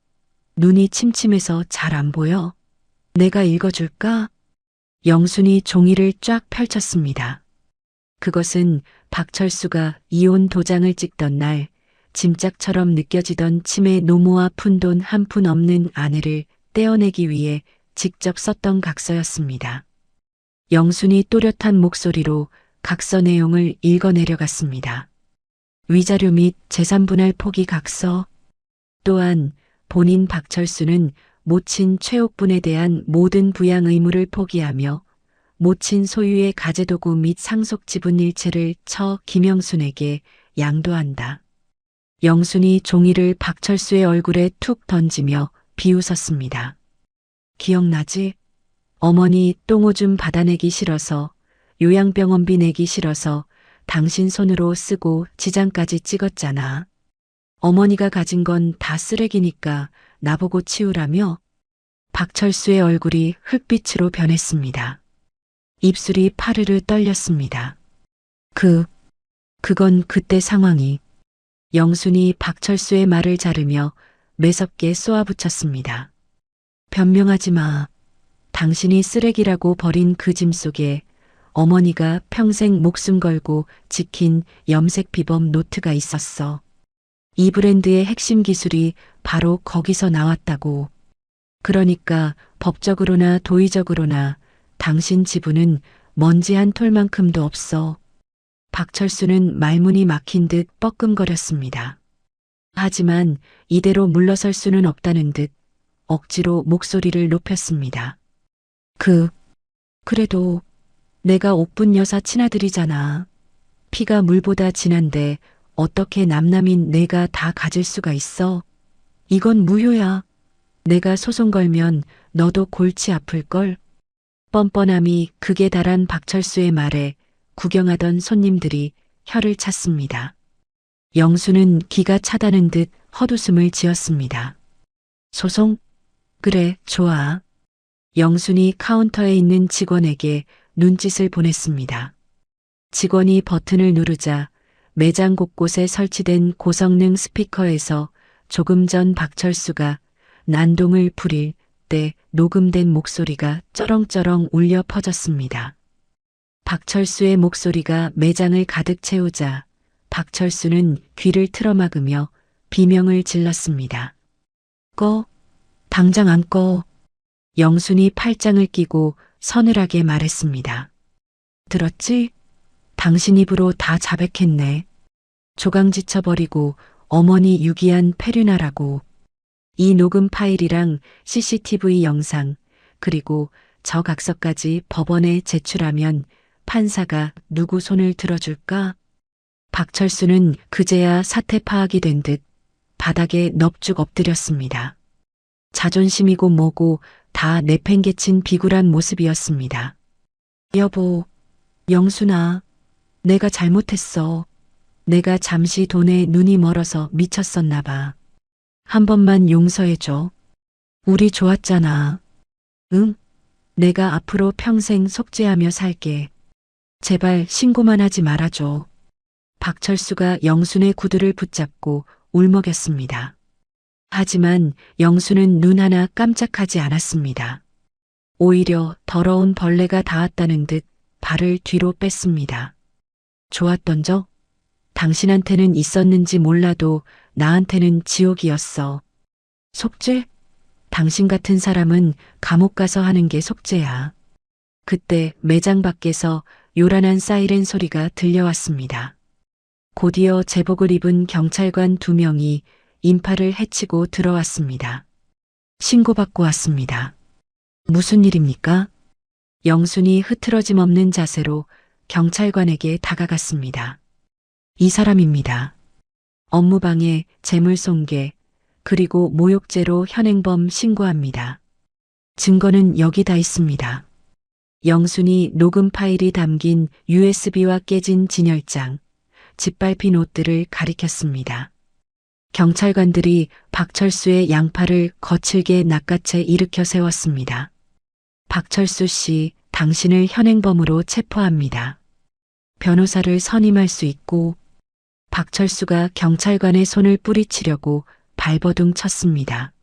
눈이 침침해서 잘 안 보여? 내가 읽어줄까? 영순이 종이를 쫙 펼쳤습니다. 그것은 박철수가 이혼 도장을 찍던 날 짐짝처럼 느껴지던 치매 노모와 푼돈 한 푼 없는 아내를 떼어내기 위해 직접 썼던 각서였습니다. 영순이 또렷한 목소리로 각서 내용을 읽어내려갔습니다. 위자료 및 재산분할 포기 각서. 또한 본인 박철수는 모친 최옥분에 대한 모든 부양 의무를 포기하며 모친 소유의 가재도구 및 상속 지분 일체를 처 김영순에게 양도한다. 영순이 종이를 박철수의 얼굴에 툭 던지며 비웃었습니다. 기억나지? 어머니 똥오줌 받아내기 싫어서, 요양병원비 내기 싫어서 당신 손으로 쓰고 지장까지 찍었잖아. 어머니가 가진 건 다 쓰레기니까 나보고 치우라며? 박철수의 얼굴이 흙빛으로 변했습니다. 입술이 파르르 떨렸습니다. 그건 그때 상황이. 영순이 박철수의 말을 자르며 매섭게 쏘아붙였습니다. 변명하지 마. 당신이 쓰레기라고 버린 그 짐 속에 어머니가 평생 목숨 걸고 지킨 염색 비범 노트가 있었어. 이 브랜드의 핵심 기술이 바로 거기서 나왔다고. 그러니까 법적으로나 도의적으로나 당신 지분은 먼지 한 톨만큼도 없어. 박철수는 말문이 막힌 듯 뻐끔거렸습니다. 하지만 이대로 물러설 수는 없다는 듯 억지로 목소리를 높였습니다. 그래도 내가 옥분 여사 친아들이잖아. 피가 물보다 진한데 어떻게 남남인 내가 다 가질 수가 있어? 이건 무효야. 내가 소송 걸면 너도 골치 아플걸? 뻔뻔함이 극에 달한 박철수의 말에 구경하던 손님들이 혀를 찼습니다. 영수는 기가 차다는 듯 헛웃음을 지었습니다. 소송? 그래, 좋아. 영순이 카운터에 있는 직원에게 눈짓을 보냈습니다. 직원이 버튼을 누르자 매장 곳곳에 설치된 고성능 스피커에서 조금 전 박철수가 난동을 부릴 때 녹음된 목소리가 쩌렁쩌렁 울려 퍼졌습니다. 박철수의 목소리가 매장을 가득 채우자 박철수는 귀를 틀어막으며 비명을 질렀습니다. 꺼. 당장 안 꺼. 영순이 팔짱을 끼고 서늘하게 말했습니다. 들었지? 당신 입으로 다 자백했네. 조강지쳐버리고 어머니 유기한 페류나라고. 이 녹음 파일이랑 CCTV 영상 그리고 저 각서까지 법원에 제출하면 판사가 누구 손을 들어줄까? 박철수는 그제야 사태 파악이 된 듯 바닥에 넙죽 엎드렸습니다. 자존심이고 뭐고 다 내팽개친 비굴한 모습이었습니다. 여보, 영순아, 내가 잘못했어. 내가 잠시 돈에 눈이 멀어서 미쳤었나 봐. 한 번만 용서해줘. 우리 좋았잖아. 응? 내가 앞으로 평생 속죄하며 살게. 제발 신고만 하지 말아줘. 박철수가 영순의 구두를 붙잡고 울먹였습니다. 하지만 영순은 눈 하나 깜짝하지 않았습니다. 오히려 더러운 벌레가 닿았다는 듯 발을 뒤로 뺐습니다. 좋았던 적? 당신한테는 있었는지 몰라도 나한테는 지옥이었어. 속죄? 당신 같은 사람은 감옥 가서 하는 게 속죄야. 그때 매장 밖에서 요란한 사이렌 소리가 들려왔습니다. 곧이어 제복을 입은 경찰관 2명이 인파를 해치고 들어왔습니다. 신고받고 왔습니다. 무슨 일입니까? 영순이 흐트러짐 없는 자세로 경찰관에게 다가갔습니다. 이 사람입니다. 업무방해, 재물손괴, 그리고 모욕죄로 현행범 신고합니다. 증거는 여기 다 있습니다. 영순이 녹음 파일이 담긴 USB와 깨진 진열장, 짓밟힌 옷들을 가리켰습니다. 경찰관들이 박철수의 양팔을 거칠게 낚아채 일으켜 세웠습니다. 박철수 씨, 당신을 현행범으로 체포합니다. 변호사를 선임할 수 있고. 박철수가 경찰관의 손을 뿌리치려고 발버둥 쳤습니다.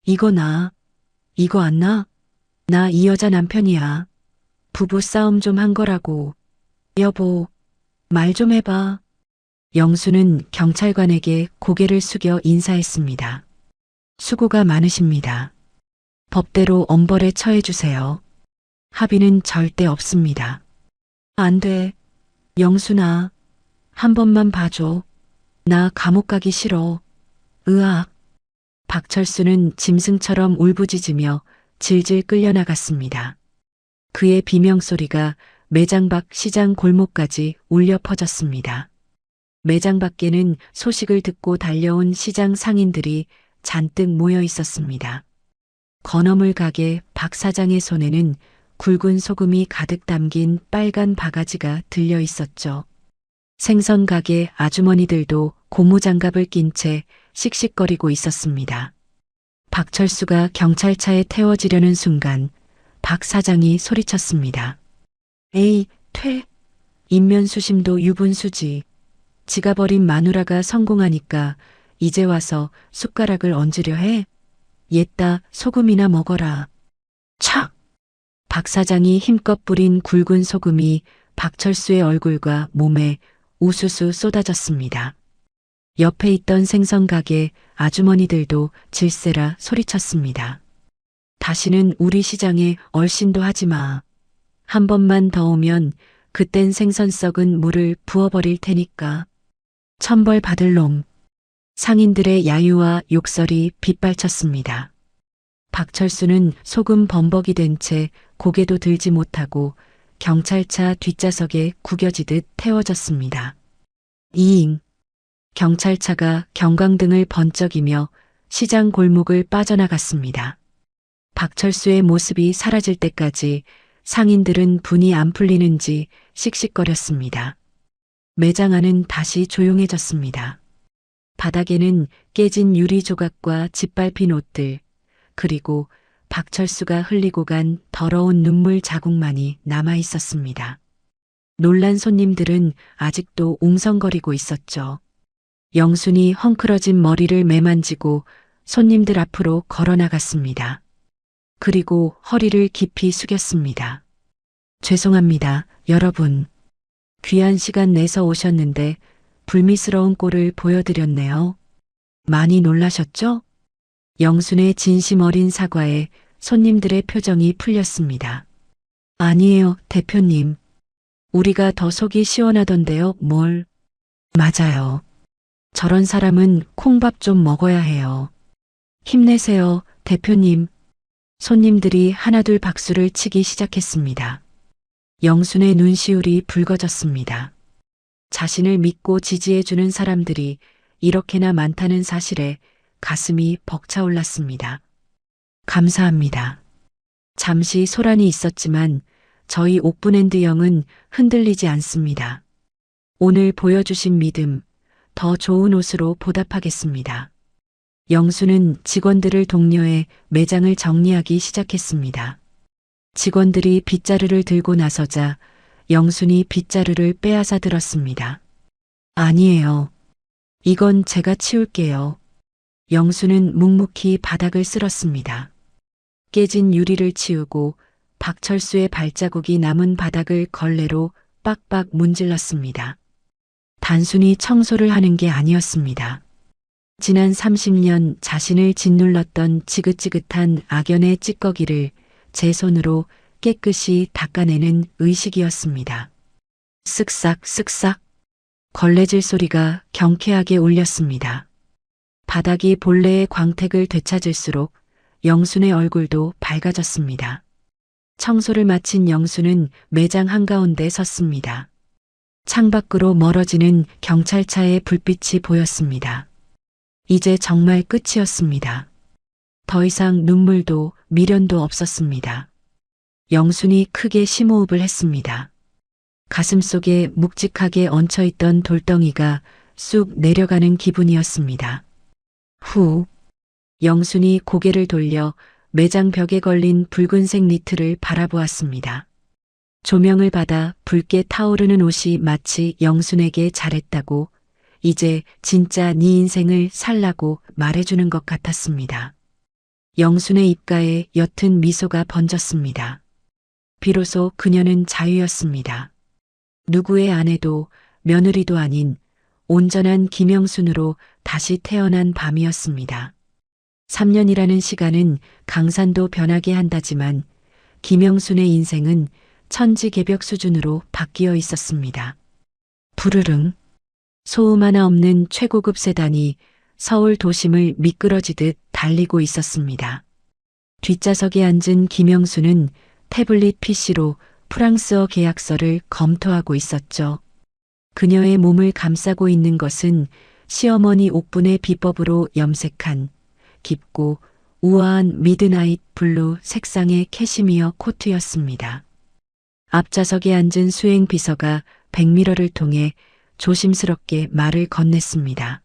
이거 안 나? 나 이 여자 남편이야. 부부 싸움 좀 한 거라고. 여보, 말 좀 해봐. 영수는 경찰관에게 고개를 숙여 인사했습니다. 수고가 많으십니다. 법대로 엄벌에 처해주세요. 합의는 절대 없습니다. 안 돼. 영순아, 한 번만 봐줘. 나 감옥 가기 싫어. 으악. 박철수는 짐승처럼 울부짖으며 질질 끌려나갔습니다. 그의 비명소리가 매장 밖 시장 골목까지 울려 퍼졌습니다. 매장 밖에는 소식을 듣고 달려온 시장 상인들이 잔뜩 모여 있었습니다. 건어물 가게 박 사장의 손에는 굵은 소금이 가득 담긴 빨간 바가지가 들려 있었죠. 생선 가게 아주머니들도 고무장갑을 낀 채 씩씩거리고 있었습니다. 박철수가 경찰차에 태워지려는 순간 박 사장이 소리쳤습니다. 에이, 퇴. 인면수심도 유분수지. 지가 버린 마누라가 성공하니까 이제 와서 숟가락을 얹으려 해? 옛다 소금이나 먹어라. 촥! 박 사장이 힘껏 뿌린 굵은 소금이 박철수의 얼굴과 몸에 우수수 쏟아졌습니다. 옆에 있던 생선 가게 아주머니들도 질세라 소리쳤습니다. 다시는 우리 시장에 얼씬도 하지 마. 한 번만 더 오면 그땐 생선 썩은 물을 부어버릴 테니까. 천벌 받을 놈. 상인들의 야유와 욕설이 빗발쳤습니다. 박철수는 소금 범벅이 된 채 고개도 들지 못하고 경찰차 뒷좌석에 구겨지듯 태워졌습니다. 이잉. 경찰차가 경광등을 번쩍이며 시장 골목을 빠져나갔습니다. 박철수의 모습이 사라질 때까지 상인들은 분이 안 풀리는지 씩씩거렸습니다. 매장 안은 다시 조용해졌습니다. 바닥에는 깨진 유리 조각과 짓밟힌 옷들, 그리고 박철수가 흘리고 간 더러운 눈물 자국만이 남아 있었습니다. 놀란 손님들은 아직도 웅성거리고 있었죠. 영순이 헝클어진 머리를 매만지고 손님들 앞으로 걸어나갔습니다. 그리고 허리를 깊이 숙였습니다. 죄송합니다, 여러분. 귀한 시간 내서 오셨는데 불미스러운 꼴을 보여드렸네요. 많이 놀라셨죠? 영순의 진심 어린 사과에 손님들의 표정이 풀렸습니다. 아니에요, 대표님. 우리가 더 속이 시원하던데요, 뭘. 맞아요. 저런 사람은 콩밥 좀 먹어야 해요. 힘내세요, 대표님. 손님들이 하나둘 박수를 치기 시작했습니다. 영순의 눈시울이 붉어졌습니다. 자신을 믿고 지지해주는 사람들이 이렇게나 많다는 사실에 가슴이 벅차올랐습니다. 감사합니다. 잠시 소란이 있었지만 저희 옥분핸드 영은 흔들리지 않습니다. 오늘 보여주신 믿음, 더 좋은 옷으로 보답하겠습니다. 영수는 직원들을 독려해 매장을 정리하기 시작했습니다. 직원들이 빗자루를 들고 나서자 영순이 빗자루를 빼앗아 들었습니다. 아니에요. 이건 제가 치울게요. 영수는 묵묵히 바닥을 쓸었습니다. 깨진 유리를 치우고 박철수의 발자국이 남은 바닥을 걸레로 빡빡 문질렀습니다. 단순히 청소를 하는 게 아니었습니다. 지난 30년 자신을 짓눌렀던 지긋지긋한 악연의 찌꺼기를 제 손으로 깨끗이 닦아내는 의식이었습니다. 쓱싹 쓱싹 걸레질 소리가 경쾌하게 울렸습니다. 바닥이 본래의 광택을 되찾을수록 영순의 얼굴도 밝아졌습니다. 청소를 마친 영순은 매장 한가운데 섰습니다. 창밖으로 멀어지는 경찰차의 불빛이 보였습니다. 이제 정말 끝이었습니다. 더 이상 눈물도 미련도 없었습니다. 영순이 크게 심호흡을 했습니다. 가슴속에 묵직하게 얹혀있던 돌덩이가 쑥 내려가는 기분이었습니다. 후, 영순이 고개를 돌려 매장 벽에 걸린 붉은색 니트를 바라보았습니다. 조명을 받아 붉게 타오르는 옷이 마치 영순에게 잘했다고, 이제 진짜 네 인생을 살라고 말해주는 것 같았습니다. 영순의 입가에 옅은 미소가 번졌습니다. 비로소 그녀는 자유였습니다. 누구의 아내도 며느리도 아닌 온전한 김영순으로 다시 태어난 밤이었습니다. 3년이라는 시간은 강산도 변하게 한다지만 김영순의 인생은 천지개벽 수준으로 바뀌어 있었습니다. 부르릉. 소음 하나 없는 최고급 세단이 서울 도심을 미끄러지듯 달리고 있었습니다. 뒷좌석에 앉은 김영수는 태블릿 PC로 프랑스어 계약서를 검토하고 있었죠. 그녀의 몸을 감싸고 있는 것은 시어머니 옥분의 비법으로 염색한 깊고 우아한 미드나잇 블루 색상의 캐시미어 코트였습니다. 앞좌석에 앉은 수행 비서가 백미러를 통해 조심스럽게 말을 건넸습니다.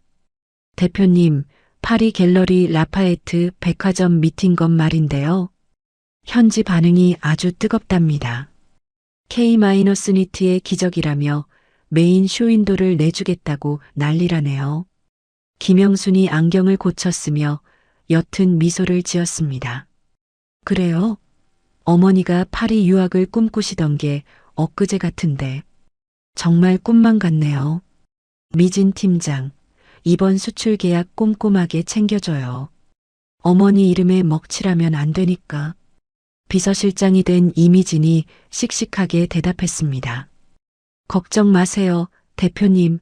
대표님, 파리 갤러리 라파에트 백화점 미팅건 말인데요. 현지 반응이 아주 뜨겁답니다. K-니트의 기적이라며 메인 쇼윈도를 내주겠다고 난리라네요. 김영순이 안경을 고쳤으며 옅은 미소를 지었습니다. 그래요? 어머니가 파리 유학을 꿈꾸시던 게 엊그제 같은데 정말 꿈만 같네요. 미진 팀장, 이번 수출 계약 꼼꼼하게 챙겨줘요. 어머니 이름에 먹칠하면 안 되니까. 비서실장이 된 이미진이 씩씩하게 대답했습니다. 걱정 마세요, 대표님.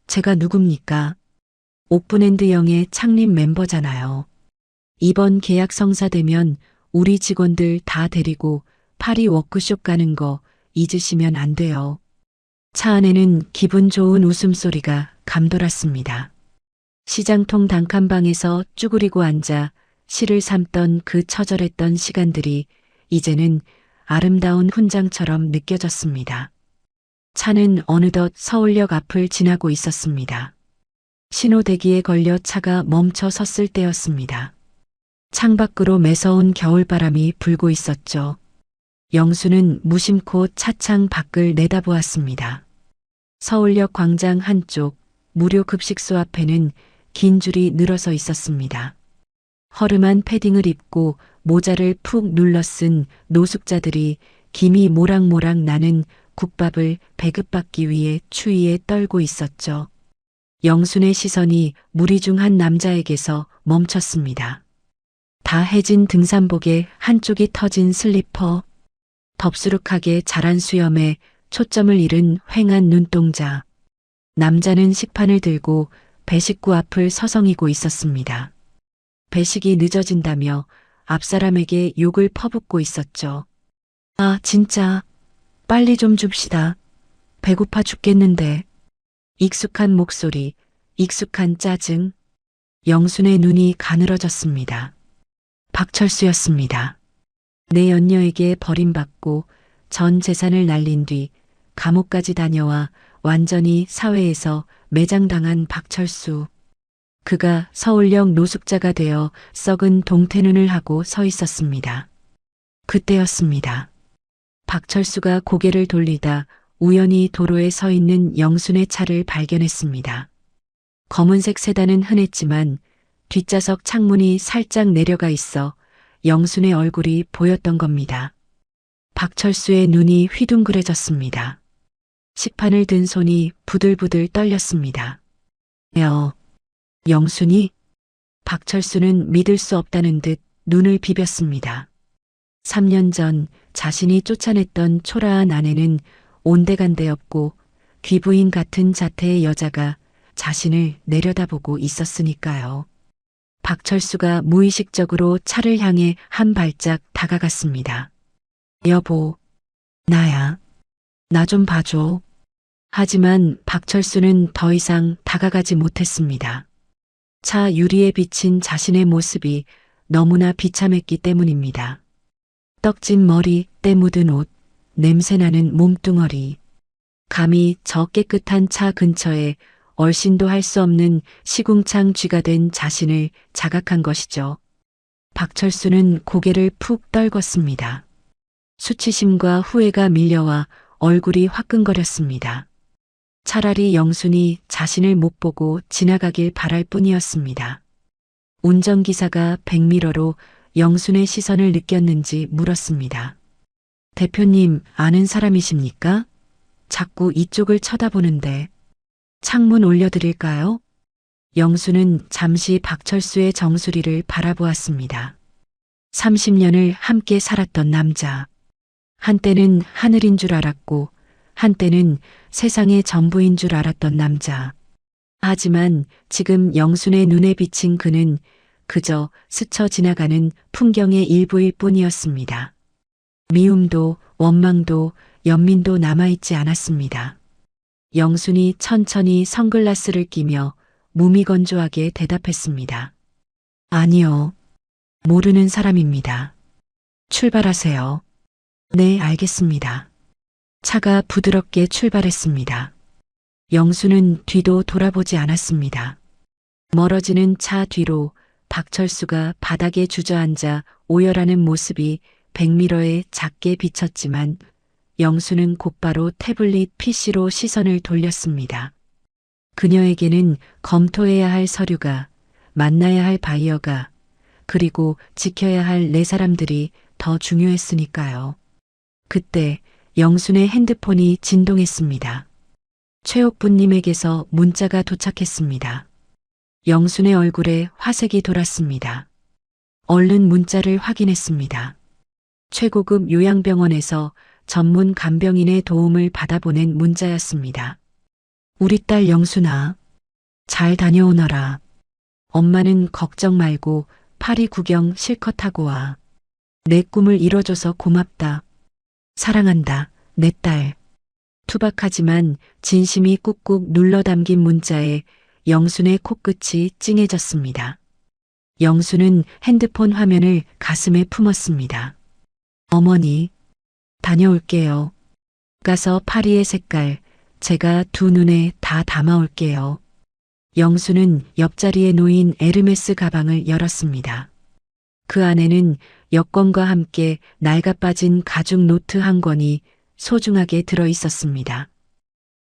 제가 누굽니까? 옥브랜드영의 창립 멤버잖아요. 이번 계약 성사되면 우리 직원들 다 데리고 파리 워크숍 가는 거 잊으시면 안 돼요. 차 안에는 기분 좋은 웃음소리가 감돌았습니다. 시장통 단칸방에서 쭈그리고 앉아 시를 삼던 그 처절했던 시간들이 이제는 아름다운 훈장처럼 느껴졌습니다. 차는 어느덧 서울역 앞을 지나고 있었습니다. 신호대기에 걸려 차가 멈춰 섰을 때였습니다. 창밖으로 매서운 겨울바람이 불고 있었죠. 영수는 무심코 차창 밖을 내다보았습니다. 서울역 광장 한쪽 무료 급식소 앞에는 긴 줄이 늘어서 있었습니다. 허름한 패딩을 입고 모자를 푹 눌러 쓴 노숙자들이 김이 모락모락 나는 국밥을 배급받기 위해 추위에 떨고 있었죠. 영순의 시선이 무리 중 한 남자에게서 멈췄습니다. 다 해진 등산복에 한쪽이 터진 슬리퍼, 덥수룩하게 자란 수염에 초점을 잃은 휑한 눈동자. 남자는 식판을 들고 배식구 앞을 서성이고 있었습니다. 배식이 늦어진다며 앞사람에게 욕을 퍼붓고 있었죠. 아, 진짜. 빨리 좀 줍시다. 배고파 죽겠는데. 익숙한 목소리, 익숙한 짜증. 영순의 눈이 가늘어졌습니다. 박철수였습니다. 내 연녀에게 버림받고 전 재산을 날린 뒤 감옥까지 다녀와 완전히 사회에서 매장당한 박철수. 그가 서울역 노숙자가 되어 썩은 동태눈을 하고 서 있었습니다. 그때였습니다. 박철수가 고개를 돌리다 우연히 도로에 서 있는 영순의 차를 발견했습니다. 검은색 세단은 흔했지만 뒷좌석 창문이 살짝 내려가 있어 영순의 얼굴이 보였던 겁니다. 박철수의 눈이 휘둥그레졌습니다. 식판을 든 손이 부들부들 떨렸습니다. 영순이? 박철수는 믿을 수 없다는 듯 눈을 비볐습니다. 3년 전 자신이 쫓아냈던 초라한 아내는 온데간데 없고 귀부인 같은 자태의 여자가 자신을 내려다보고 있었으니까요. 박철수가 무의식적으로 차를 향해 한 발짝 다가갔습니다. 여보, 나야. 나 좀 봐줘. 하지만 박철수는 더 이상 다가가지 못했습니다. 차 유리에 비친 자신의 모습이 너무나 비참했기 때문입니다. 떡진 머리, 때 묻은 옷, 냄새나는 몸뚱어리. 감히 저 깨끗한 차 근처에 얼씬도 할 수 없는 시궁창 쥐가 된 자신을 자각한 것이죠. 박철수는 고개를 푹 떨궜습니다. 수치심과 후회가 밀려와 얼굴이 화끈거렸습니다. 차라리 영순이 자신을 못 보고 지나가길 바랄 뿐이었습니다. 운전기사가 백미러로 영순의 시선을 느꼈는지 물었습니다. 대표님 아는 사람이십니까? 자꾸 이쪽을 쳐다보는데. 창문 올려드릴까요? 영수는 잠시 박철수의 정수리를 바라보았습니다. 30년을 함께 살았던 남자. 한때는 하늘인 줄 알았고, 한때는 세상의 전부인 줄 알았던 남자. 하지만 지금 영순의 눈에 비친 그는 그저 스쳐 지나가는 풍경의 일부일 뿐이었습니다. 미움도 원망도 연민도 남아있지 않았습니다. 영순이 천천히 선글라스를 끼며 무미건조하게 대답했습니다. 아니요. 모르는 사람입니다. 출발하세요. 네, 알겠습니다. 차가 부드럽게 출발했습니다. 영수는 뒤도 돌아보지 않았습니다. 멀어지는 차 뒤로 박철수가 바닥에 주저앉아 오열하는 모습이 백미러에 작게 비쳤지만 영수는 곧바로 태블릿 PC로 시선을 돌렸습니다. 그녀에게는 검토해야 할 서류가, 만나야 할 바이어가, 그리고 지켜야 할 네 사람들이 더 중요했으니까요. 그때 영순의 핸드폰이 진동했습니다. 최옥부님에게서 문자가 도착했습니다. 영순의 얼굴에 화색이 돌았습니다. 얼른 문자를 확인했습니다. 최고급 요양병원에서 전문 간병인의 도움을 받아보낸 문자였습니다. 우리 딸 영순아, 잘 다녀오너라. 엄마는 걱정 말고 파리 구경 실컷 하고 와. 내 꿈을 이뤄줘서 고맙다. 사랑한다, 내 딸. 투박하지만 진심이 꾹꾹 눌러 담긴 문자에 영순의 코끝이 찡해졌습니다. 영순은 핸드폰 화면을 가슴에 품었습니다. 어머니, 다녀올게요. 가서 파리의 색깔, 제가 두 눈에 다 담아올게요. 영수는 옆자리에 놓인 에르메스 가방을 열었습니다. 그 안에는 여권과 함께 낡아빠진 가죽 노트 한 권이 소중하게 들어 있었습니다.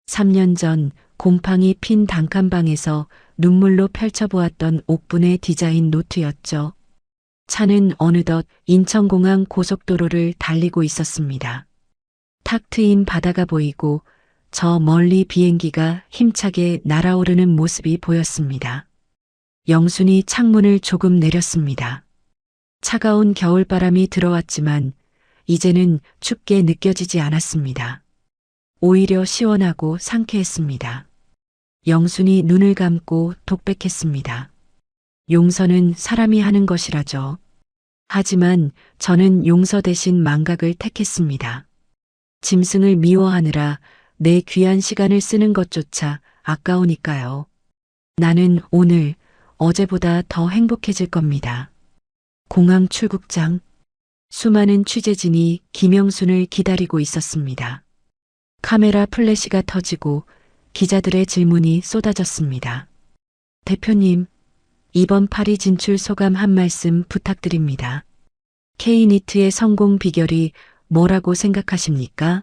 3년 전 곰팡이 핀 단칸방에서 눈물로 펼쳐보았던 옥분의 디자인 노트였죠. 차는 어느덧 인천공항 고속도로를 달리고 있었습니다. 탁 트인 바다가 보이고 저 멀리 비행기가 힘차게 날아오르는 모습이 보였습니다. 영순이 창문을 조금 내렸습니다. 차가운 겨울바람이 들어왔지만 이제는 춥게 느껴지지 않았습니다. 오히려 시원하고 상쾌했습니다. 영순이 눈을 감고 독백했습니다. 용서는 사람이 하는 것이라죠. 하지만 저는 용서 대신 망각을 택했습니다. 짐승을 미워하느라 내 귀한 시간을 쓰는 것조차 아까우니까요. 나는 오늘 어제보다 더 행복해질 겁니다. 공항 출국장. 수많은 취재진이 김영순을 기다리고 있었습니다. 카메라 플래시가 터지고 기자들의 질문이 쏟아졌습니다. 대표님, 이번 파리 진출 소감 한 말씀 부탁드립니다. K니트의 성공 비결이 뭐라고 생각하십니까?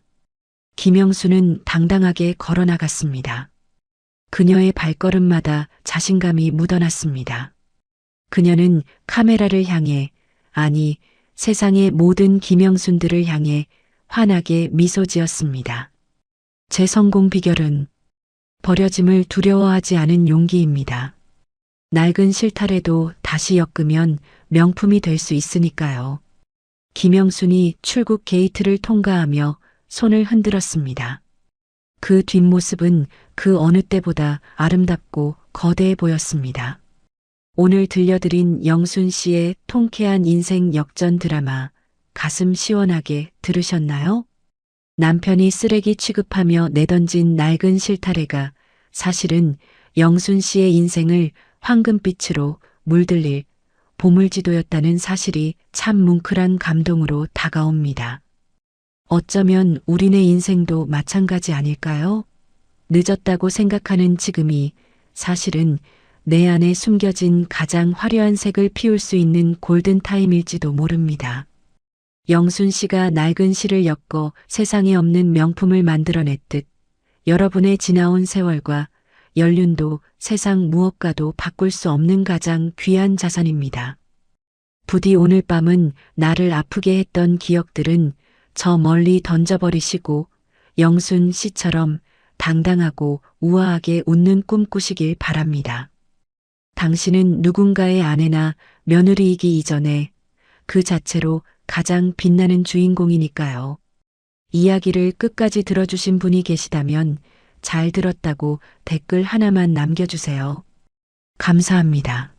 김영수는 당당하게 걸어나갔습니다. 그녀의 발걸음마다 자신감이 묻어났습니다. 그녀는 카메라를 향해, 아니 세상의 모든 김영순들을 향해 환하게 미소 지었습니다. 제 성공 비결은 버려짐을 두려워하지 않은 용기입니다. 낡은 실타래도 다시 엮으면 명품이 될 수 있으니까요. 김영순이 출국 게이트를 통과하며 손을 흔들었습니다. 그 뒷모습은 그 어느 때보다 아름답고 거대해 보였습니다. 오늘 들려드린 영순 씨의 통쾌한 인생 역전 드라마 가슴 시원하게 들으셨나요? 남편이 쓰레기 취급하며 내던진 낡은 실타래가 사실은 영순 씨의 인생을 황금빛으로 물들일 보물지도였다는 사실이 참 뭉클한 감동으로 다가옵니다. 어쩌면 우리네 인생도 마찬가지 아닐까요? 늦었다고 생각하는 지금이 사실은 내 안에 숨겨진 가장 화려한 색을 피울 수 있는 골든타임일지도 모릅니다. 영순 씨가 낡은 실을 엮어 세상에 없는 명품을 만들어냈듯 여러분의 지나온 세월과 연륜도 세상 무엇과도 바꿀 수 없는 가장 귀한 자산입니다. 부디 오늘 밤은 나를 아프게 했던 기억들은 저 멀리 던져버리시고 영순 씨처럼 당당하고 우아하게 웃는 꿈 꾸시길 바랍니다. 당신은 누군가의 아내나 며느리이기 이전에 그 자체로 가장 빛나는 주인공이니까요. 이야기를 끝까지 들어주신 분이 계시다면 잘 들었다고 댓글 하나만 남겨주세요. 감사합니다.